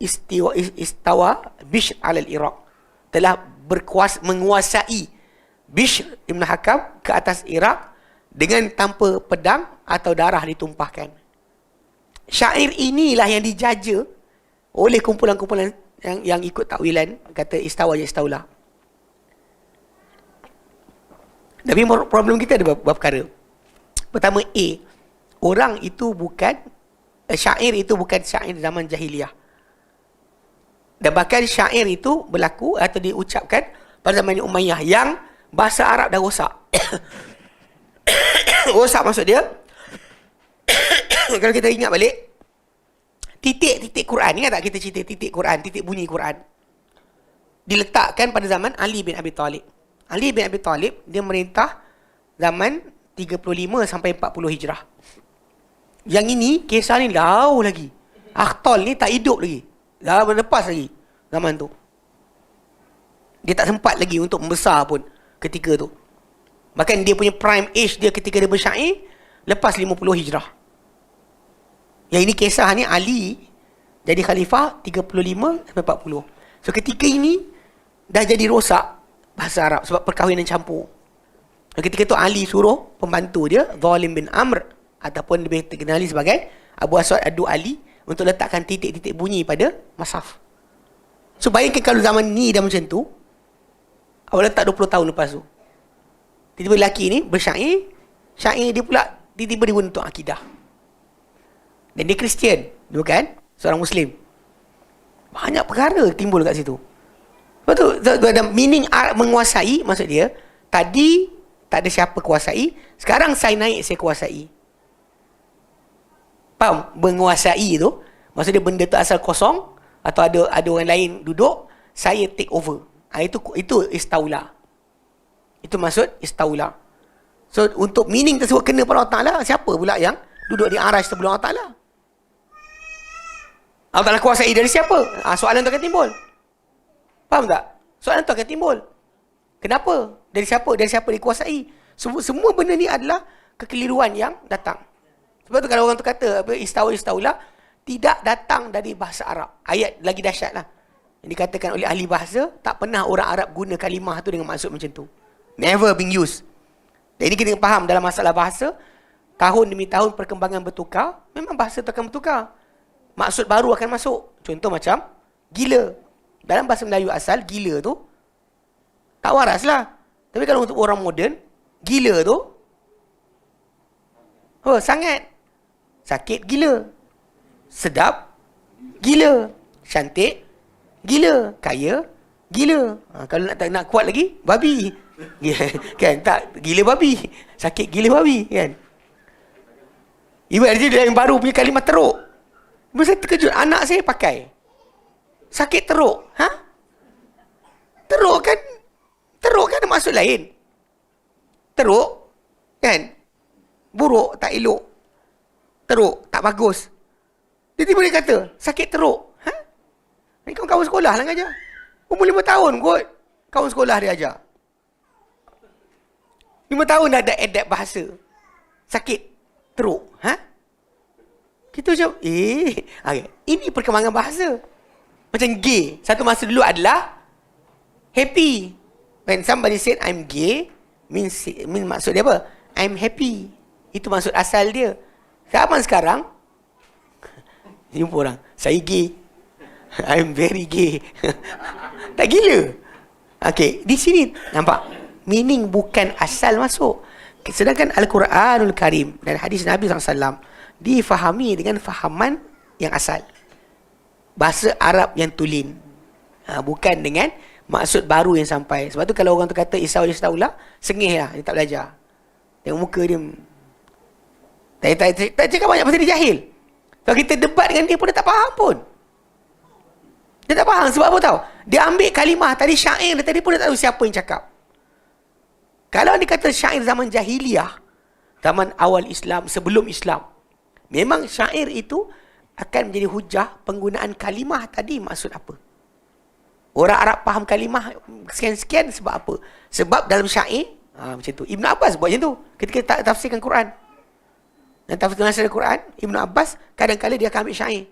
Speaker 1: istawa Bishr 'ala al-Iraq, telah menguasai Bishr ibn Hakam ke atas Iraq dengan tanpa pedang atau darah ditumpahkan. Syair inilah yang dijaja oleh kumpulan-kumpulan yang ikut takwilan, kata istawa ya istaulah. Tapi problem kita ada beberapa perkara. Pertama, orang itu bukan syair itu bukan syair zaman jahiliyah. Dan bahkan syair itu berlaku atau diucapkan pada zaman Umayyah yang bahasa Arab dah rosak. Rosak maksud dia kalau kita ingat balik titik-titik Quran, ingat tak kita cerita titik Quran, titik bunyi Quran diletakkan pada zaman Ali bin Abi Talib. Ali bin Abi Talib dia merintah zaman 35 sampai 40 Hijrah. Yang ini kisah ni jauh lagi. Akhtal ni tak hidup lagi. Dah berlepas lagi zaman tu. Dia tak sempat lagi untuk membesar pun ketika tu. Bahkan dia punya prime age dia ketika dia bersyair lepas 50 Hijrah. Yang ini kisah ni Ali jadi khalifah 35 sampai 40. So ketika ini dah jadi rosak bahasa Arab sebab perkahwinan campur. Ketika itu Ali suruh pembantu dia Zalim bin Amr ataupun lebih dikenali sebagai Abu Aswad Adu Ali untuk letakkan titik-titik bunyi pada mushaf. So bayangkan kalau zaman ni dah macam tu, awak letak 20 tahun lepas tu. Tiba-tiba lelaki ni bersyair, syair dia pula tiba-tiba dia untuk akidah. Dan dia Kristian, bukan? Seorang Muslim. Banyak perkara timbul kat situ. Lepas tu, ada meaning menguasai, maksud dia, tadi tak ada siapa kuasai, sekarang saya naik, saya kuasai. Faham? Menguasai tu, maksud dia benda tu asal kosong, atau ada orang lain duduk, saya take over. Itu istaula. Itu maksud istaula. So, untuk meaning tersebut kena pada Allah Ta'ala, siapa pula yang duduk di arash sebelum Allah Ta'ala? Allah Ta'ala kuasai dari siapa? Soalan tu akan timbul. Faham tak? Soalan tu akan timbul. Kenapa? Dari siapa? Dari siapa dikuasai? Semua benda ni adalah kekeliruan yang datang. Sebab tu kalau orang tu kata istaula tidak datang dari bahasa Arab. Ayat lagi dahsyat lah. Yang dikatakan oleh ahli bahasa, tak pernah orang Arab guna kalimah tu dengan maksud macam tu. Never been used. Dan ini kita faham dalam masalah bahasa, tahun demi tahun perkembangan bertukar, memang bahasa tu akan bertukar. Maksud baru akan masuk. Contoh macam gila. Dalam bahasa Melayu asal, gila tu tak waras lah. Tapi kalau untuk orang moden, gila tu sangat. Sakit gila. Sedap gila. Cantik gila. Kaya gila. Kalau nak kuat lagi, babi. Kan? Tak, gila babi. Sakit gila babi. Kan? Ibu ada yang baru punya kalimah teruk. Saya terkejut. Anak saya pakai. Sakit teruk. Teruk kan? Teruk kan ada maksud lain. Teruk kan? Buruk, tak elok. Teruk, tak bagus. Dia tiba dia kata, sakit teruk. Ni kawan sekolah lah ajar. Umur 5 tahun kot. Kawan sekolah dia ajar. 5 tahun dah ada adapt bahasa. Sakit teruk. Kita macam, okay. Ini perkembangan bahasa. Macam gay. Satu masa dulu adalah happy. When somebody said I'm gay, mean maksud dia apa? I'm happy. Itu maksud asal dia. Zaman sekarang, jumpa orang, saya gay. I'm very gay. Tak gila. Okay, di sini nampak meaning bukan asal masuk. Sedangkan Al-Quranul Karim dan hadis Nabi SAW difahami dengan fahaman yang asal. Bahasa Arab yang tulen. Bukan dengan maksud baru yang sampai. Sebab tu kalau orang tu kata Istaulah, sengih lah, dia tak belajar. Tengok muka dia. Tak cakap banyak pasal dia jahil. Kalau kita debat dengan dia pun dia tak faham pun. Dia tak faham sebab apa tahu? Dia ambil kalimah tadi syair dia tadi pun dia tak tahu siapa yang cakap. Kalau dia kata syair zaman jahiliyah, zaman awal Islam, sebelum Islam, memang syair itu akan menjadi hujah penggunaan kalimah tadi maksud apa. Orang Arab faham kalimah sekian-sekian sebab apa? Sebab dalam syair, macam tu. Ibn Abbas buat macam tu ketika tafsirkan Quran. Dan tafsir Quran, Ibn Abbas kadang-kadang dia akan ambil syair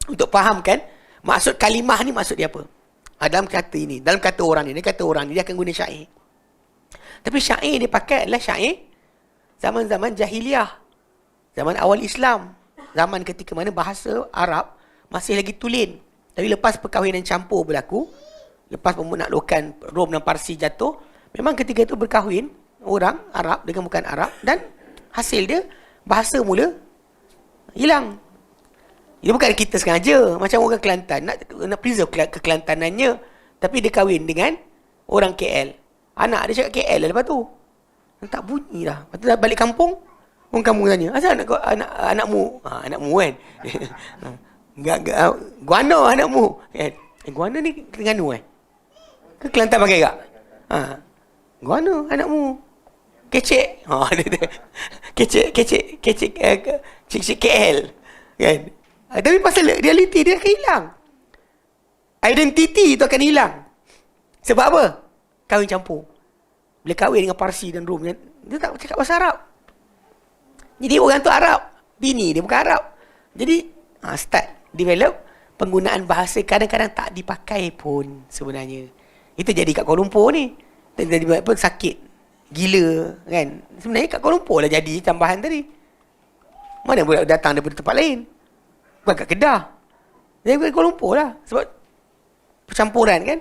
Speaker 1: untuk fahamkan maksud kalimah ni maksud dia apa. Dalam kata ini, dalam kata orang ni, dia kata orang ni, dia akan guna syair. Tapi syair dia pakai adalah syair zaman-zaman jahiliyah, zaman awal Islam, zaman ketika mana bahasa Arab masih lagi tulen. Tapi lepas perkahwinan campur berlaku, lepas penaklukan Rom dan Parsi jatuh, memang ketika itu berkahwin orang Arab dengan bukan Arab, dan hasil dia bahasa mula hilang. Dia bukan kita sengaja, macam orang Kelantan nak preserve kekelantanannya, tapi dia kahwin dengan orang KL. Anak dia cakap KL lah lepas tu. Tak bunyi dah. Lepas tu dah balik kampung, orang kampung tanya, asal anakmu? Anakmu kan? Guano anakmu. Guano ni Terengganu ke Kelantan pakai tak? Guano anakmu. Kecek. Kecek KL. Kan? Tapi pasal realiti dia akan hilang. Identiti itu akan hilang. Sebab apa? Kahwin campur. Bila kahwin dengan Parsi dan Rom, dia tak cakap bahasa Arab. Jadi orang tu Arab, bini dia bukan Arab. Jadi start develop penggunaan bahasa kadang-kadang tak dipakai pun sebenarnya. Itu jadi kat Kuala Lumpur ni. Jadi apa, sakit, gila kan. Sebenarnya kat Kuala Lumpur lah jadi tambahan tadi. Mana boleh datang daripada tempat lain. Bukan kat Kedah. Daripada Kuala Lumpur lah. Sebab percampuran kan.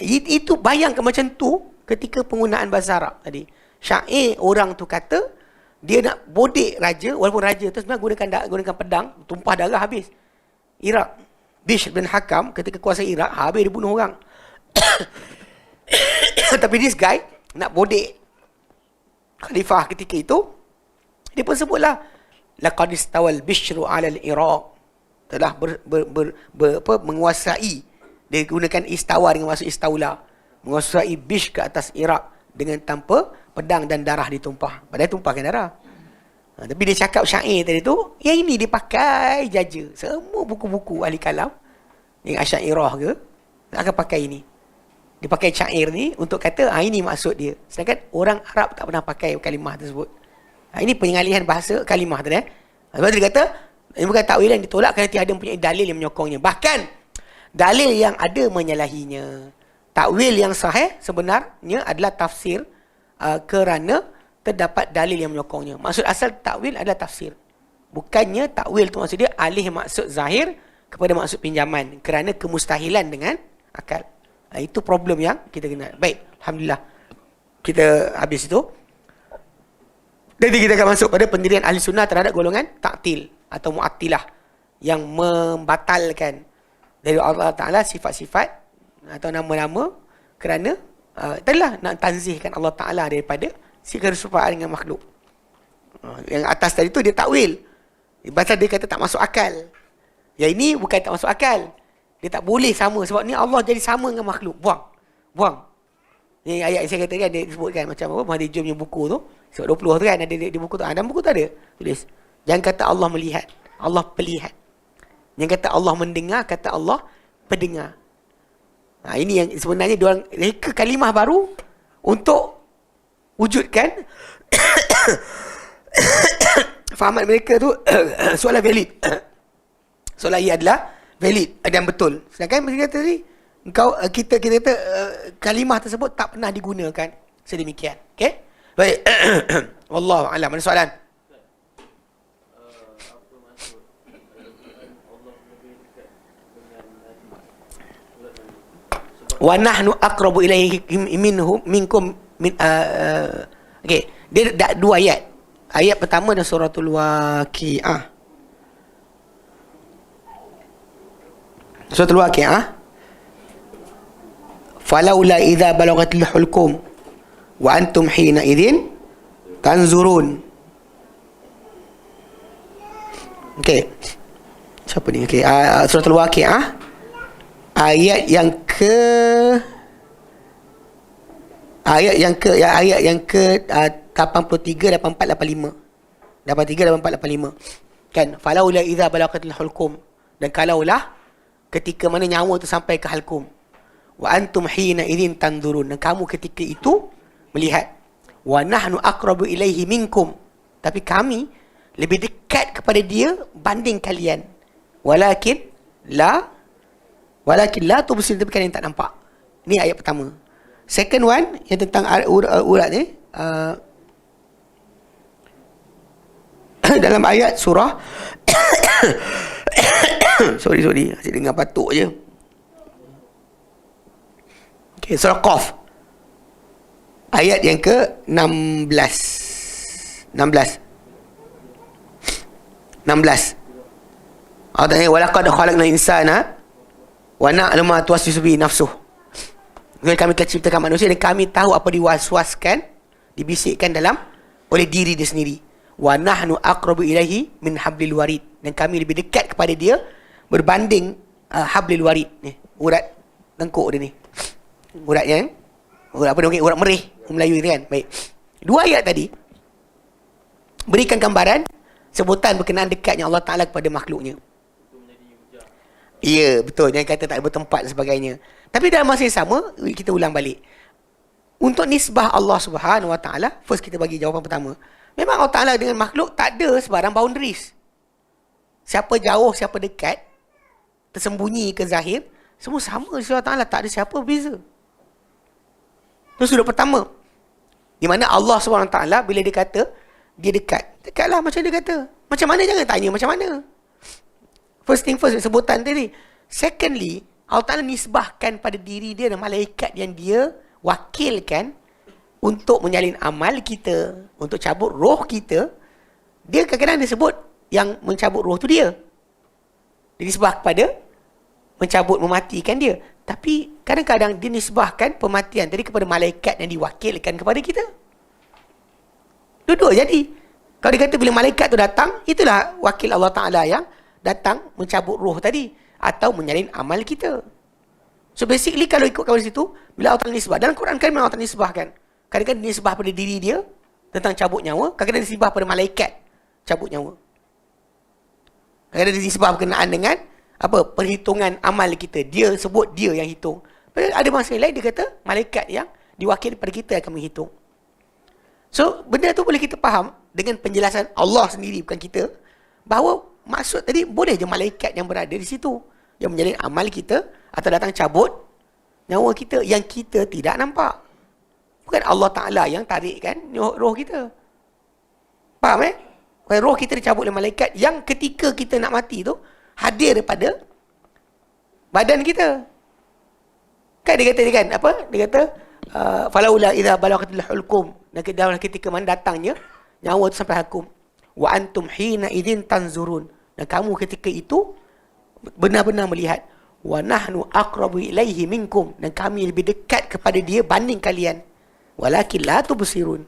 Speaker 1: Itu bayangkan macam tu ketika penggunaan bahasa Arab tadi. Syair orang tu kata dia nak bodek raja, walaupun raja tu sebenarnya gunakan pedang, tumpah darah habis. Iraq, Bishr bin Hakam ketika kuasa Iraq, habis dia bunuh orang. Tapi this guy nak bodek khalifah ketika itu, dia pun sebutlah laqad istawal Bishru 'ala al-Iraq, telah menguasai. Dia gunakan istawa dengan maksud istaula, menguasai Bishr ke atas Iraq dengan tanpa pedang dan darah ditumpah. Padahal tumpahkan darah. Tapi dia cakap syair tadi tu, yang ini dipakai jaja. Semua buku-buku ahli kalam yang Asy'ariyah ke akan pakai ini. Dia pakai syair ni untuk kata ini maksud dia. Sedangkan orang Arab tak pernah pakai kalimah tersebut. Ini pengalihan bahasa kalimah tadi. Sebab dia kata ini bukan takwil yang ditolak kerana tiada mempunyai dalil yang menyokongnya. Bahkan dalil yang ada menyalahinya. Takwil yang sahih sebenarnya adalah tafsir kerana terdapat dalil yang menyokongnya. Maksud asal takwil adalah tafsir. Bukannya takwil tu maksud dia alih maksud zahir kepada maksud pinjaman kerana kemustahilan dengan akal. Itu problem yang kita kena. Baik, alhamdulillah. Kita habis itu. Jadi kita akan masuk pada pendirian ahli sunnah terhadap golongan ta'til atau mu'attilah yang membatalkan dari Allah Ta'ala sifat-sifat atau nama-nama kerana itulah nak tanzihkan Allah Ta'ala daripada keserupaan dengan makhluk. Yang atas tadi tu dia takwil. Pasal dia kata tak masuk akal. Yang ini bukan tak masuk akal. Dia tak boleh sama. Sebab ni Allah jadi sama dengan makhluk. Buang. Ni ayat yang saya kata kan, dia sebutkan macam apa, Mahathir Jom punya buku tu. Sebab 20 tu kan, ada di buku tu. Dalam buku tu ada tulis. Jangan kata Allah melihat. Allah pelihat. Yang kata Allah mendengar, kata Allah pendengar. Ini yang sebenarnya diorang reka kalimah baru untuk wujudkan fahaman mereka tu soalan valid. Soalan ia adalah valid dan betul. Sedangkan mereka tadi kita kata kalimah tersebut tak pernah digunakan sedemikian. Okey? Baik. Wallahu a'lam. Ada soalan? Wa nahnu aqrabu ilaihi minhum minkum min okey, dia ada dua ayat. Ayat pertama dalam suratul Waqiah. Suratul Waqiah. Falaula idza balagatil hulqum wa antum hina idzin tanzurun. Okey. Siapa ni? Okey, suratul Waqiah ayat yang ke ayat yang ke 83, 84, 85. 83, 84, 85. Kan? Falaula idza balagatil hulqum, dan kalaulah ketika mana nyawa tu sampai ke halkum, wa antum hina idzin tanzurun, dan kamu ketika itu melihat, wa nahnu aqrabu ilaihi minkum, tapi kami lebih dekat kepada dia banding kalian, walakin la tubsir, tapi kalian tak nampak. Ni ayat pertama. Second one yang tentang urat ni, dalam ayat surah sorry asyik dengar batuk je. Okay, surah Qaf ayat yang ke 16. Allah walaqad khalaqnal insana wa na'lamu ma tuwaswisu bihi nafsuh. Kami telah ciptakan manusia dan kami tahu apa diwaswaskan, dibisikkan dalam oleh diri dia sendiri. Wa nahnu aqrabu ilaihi min hablil warid, dan kami lebih dekat kepada dia berbanding hablil warid ni, urat tengkuk dia ni. Uratnya urat apa ni? Urat merih Melayu ni kan. Baik. Dua ayat tadi berikan gambaran sebutan berkenaan dekatnya Allah Taala kepada makhluknya. Ya, betul. Yang kata tak bertempat dan sebagainya. Tapi dalam masa yang sama, kita ulang balik. Untuk nisbah Allah Subhanahu Wa Taala, first kita bagi jawapan pertama. Memang Allah Taala dengan makhluk tak ada sebarang boundaries. Siapa jauh, siapa dekat, tersembunyi ke zahir, semua sama di sisi Allah Taala, tak ada siapa berbeza. Itu sudut pertama. Di mana Allah Subhanahu Wa Taala bila dia kata dia dekat, dekatlah macam dia kata. Macam mana, jangan tanya macam mana. First thing first, sebutan tadi. Secondly, Allah Ta'ala nisbahkan pada diri dia dan malaikat yang dia wakilkan untuk menyalin amal kita, untuk cabut roh kita. Dia kadang-kadang dia sebut yang mencabut roh tu dia. Dia nisbah kepada mencabut, mematikan dia. Tapi kadang-kadang dia nisbahkan pematian tadi kepada malaikat yang diwakilkan kepada kita. Dua-dua jadi. Kalau dia kata bila malaikat tu datang, itulah wakil Allah Ta'ala yang datang mencabut roh tadi atau menyalin amal kita. So basically kalau ikutkan dari situ, bila Allah Ta'ala nisbah, dalam Quran kan memang Allah Ta'ala nisbahkan. Kadang-kadang nisbah pada diri dia tentang cabut nyawa, kadang-kadang nisbah pada malaikat cabut nyawa. Kadang-kadang nisbah berkenaan dengan apa? Perhitungan amal kita. Dia sebut dia yang hitung. Ada masa lain dia kata malaikat yang diwakil pada kita akan menghitung. So benda tu boleh kita faham dengan penjelasan Allah sendiri, bukan kita, bahawa maksud tadi boleh je malaikat yang berada di situ yang menjalin amal kita atau datang cabut nyawa kita yang kita tidak nampak. Bukan Allah Ta'ala yang tarikkan roh kita. Faham Roh kita dicabut oleh malaikat yang ketika kita nak mati tu hadir daripada badan kita. Kan dia kata kan apa? Dia kata falaula idza balagatil hulqum, dan ketika mana datangnya nyawa tu sampai hakum. Wa antum hina idzin tanzurun, dan kamu ketika itu benar-benar melihat. Wa nahnu aqrabu ilaihi minkum, dan kami lebih dekat kepada dia banding kalian. Walakin la tubsirun.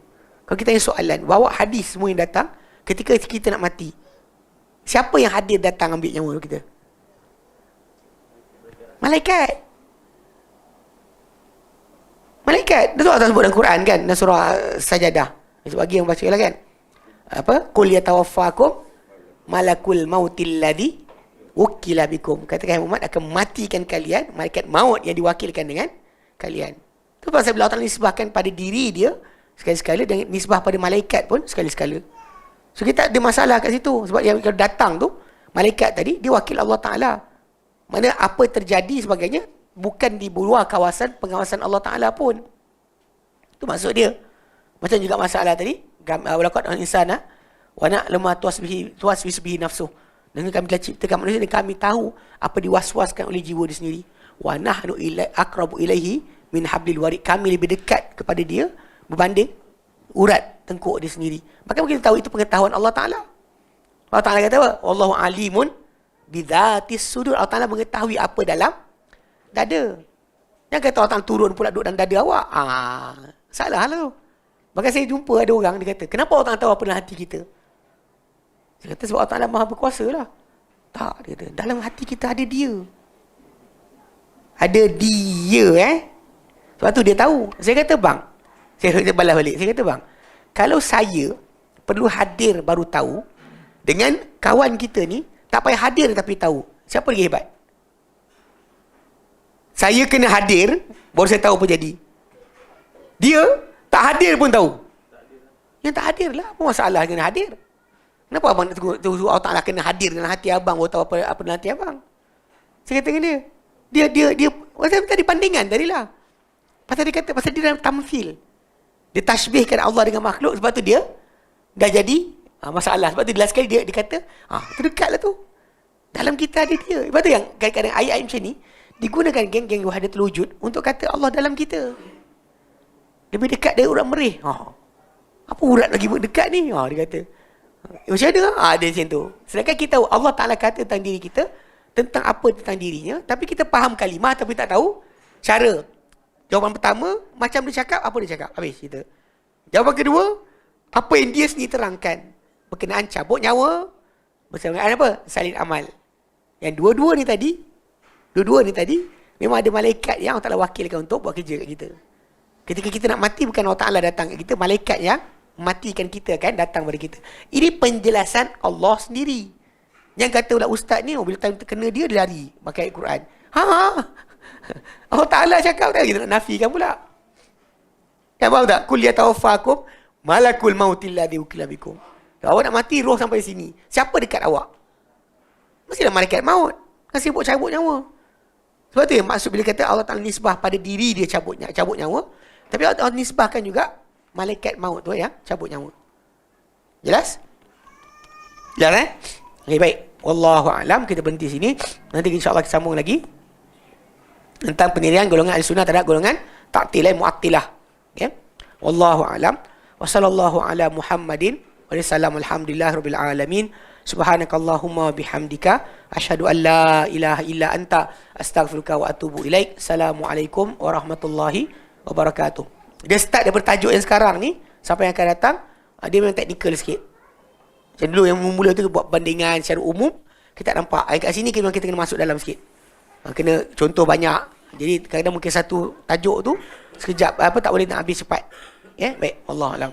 Speaker 1: Kalau kita tanya soalan, bawa hadis semua yang datang ketika kita nak mati, siapa yang hadir datang ambil nyawa kita? Malaikat. Malaikat. Itu Allah sebut dalam Quran kan, dalam surah Sajadah. Bagi yang baca lah kan. Apa? Qul yatawaffakum malakul mautil ladzi wukila bikum. Katakan Muhammad akan matikan kalian, malaikat maut yang diwakilkan dengan kalian. Itu pasal bila Allah Ta'ala nisbahkan pada diri dia sekali-sekala, dan nisbah pada malaikat pun sekali-sekala. So kita ada masalah kat situ. Sebab yang datang tu, malaikat tadi, dia wakil Allah Ta'ala. Mana apa terjadi sebagainya, bukan di luar kawasan pengawasan Allah Ta'ala pun. Itu maksud dia. Macam juga masalah tadi, walaqad insana wa na'lamu ma tuwaswisu bihi nafsuh. Dan kami telah ciptakan manusia dan kami tahu apa diwaswaskan oleh jiwa dia sendiri. Wa nahnu aqrabu ilaihi min hablil warid. Kami lebih dekat kepada dia berbanding urat tengkuk dia sendiri. Maka kita tahu itu pengetahuan Allah Ta'ala. Allah Ta'ala kata apa? Wallahu alimun bidhatis sudur. Allah Ta'ala mengetahui apa dalam dada. Jangan kata Allah Ta'ala turun pula duduk dalam dada awak. Salah lah. Maka saya jumpa ada orang, dia kata, kenapa Allah Ta'ala tahu apa dalam hati kita? Saya kata, sebab Allah Ta'ala maha berkuasa lah. Tak, dia kata, dalam hati kita ada dia. Ada dia, Sebab tu dia tahu. Saya kata, bang, saya balas balik. Saya kata, bang, kalau saya perlu hadir baru tahu, dengan kawan kita ni, tak payah hadir tapi tahu. Siapa lagi hebat? Saya kena hadir, baru saya tahu apa jadi. Dia tak hadir pun tahu. Yang tak hadir lah. Apa masalah kena hadir? Kenapa abang nak tunggu Allah Ta'ala kena hadir dalam hati abang, baru tahu apa dalam hati abang? Saya kata dengan dia. Dia pasal tadi bandingan tadi lah. Pasal dia kata, pasal dia dalam tamthil. Dia tashbihkan Allah dengan makhluk, sebab tu dia dah jadi masalah. Sebab tu last sekali dia kata, tu dekat lah tu. Dalam kita ada dia. Sebab tu yang kadang-kadang ayat-ayat macam ni, digunakan geng-geng wahdatul wujud untuk kata Allah dalam kita. Lebih dekat dari urat merih. Apa urat lagi dekat ni? Dia kata. Macam mana? Dia macam tu. Sedangkan kita tahu Allah Ta'ala kata tentang diri kita, tentang apa tentang dirinya, tapi kita faham kalimah tapi tak tahu cara. Jawapan pertama, macam dia cakap, apa dia cakap? Habis cerita. Jawapan kedua, apa yang dia sendiri terangkan. Berkenaan cabut nyawa, bersama dengan apa? Salin amal. Yang dua-dua ni tadi, memang ada malaikat yang Allah Ta'ala wakilkan untuk buat kerja kat kita. Ketika kita nak mati, bukan Allah Ta'ala datang kat kita, malaikat yang matikan kita kan datang kepada kita. Ini penjelasan Allah sendiri. Yang kata pula ustaz ni, bila time terkena dia lari pakai ayat Quran. Allah Ta'ala cakap tak, kita nak nafikan pula. Kan faham tak? Kul yatawaffakum malakul mautil ladzi wukila bikum. Kalau awak nak mati, roh sampai sini. Siapa dekat awak? Mestilah malaikat maut. Kan sibuk cabut nyawa. Sebab tu yang maksud bila kata Allah Ta'ala nisbah pada diri dia cabut nyawa. Tapi Allah nisbahkan juga malaikat maut tu yang cabut nyawa. Jelas? Jelas Okay, baik. Wallahu a'lam. Kita berhenti sini. Nanti insya-Allah kita sambung lagi tentang pendirian golongan Ahlussunnah terhadap golongan Ta'tilah Mu'attilah. Okay? Wallahu a'lam. Wa sallallahu ala Muhammadin wa sallam alhamdulillahirabbil alamin. Subhanakallahumma bihamdika asyhadu an la ilaha illa anta astaghfiruka wa atubu ilaik. Assalamualaikum warahmatullahi wabarakatuh. Dia start daripada tajuk yang sekarang ni sampai yang akan datang, dia memang teknikal sikit. Macam dulu yang mula tu buat bandingan secara umum, kita tak nampak. Kat sini kita kena masuk dalam sikit. Kena contoh banyak. Jadi kadang-kadang mungkin satu tajuk tu sekejap tak boleh nak habis cepat. Ya, baik. Wallahu a'lam.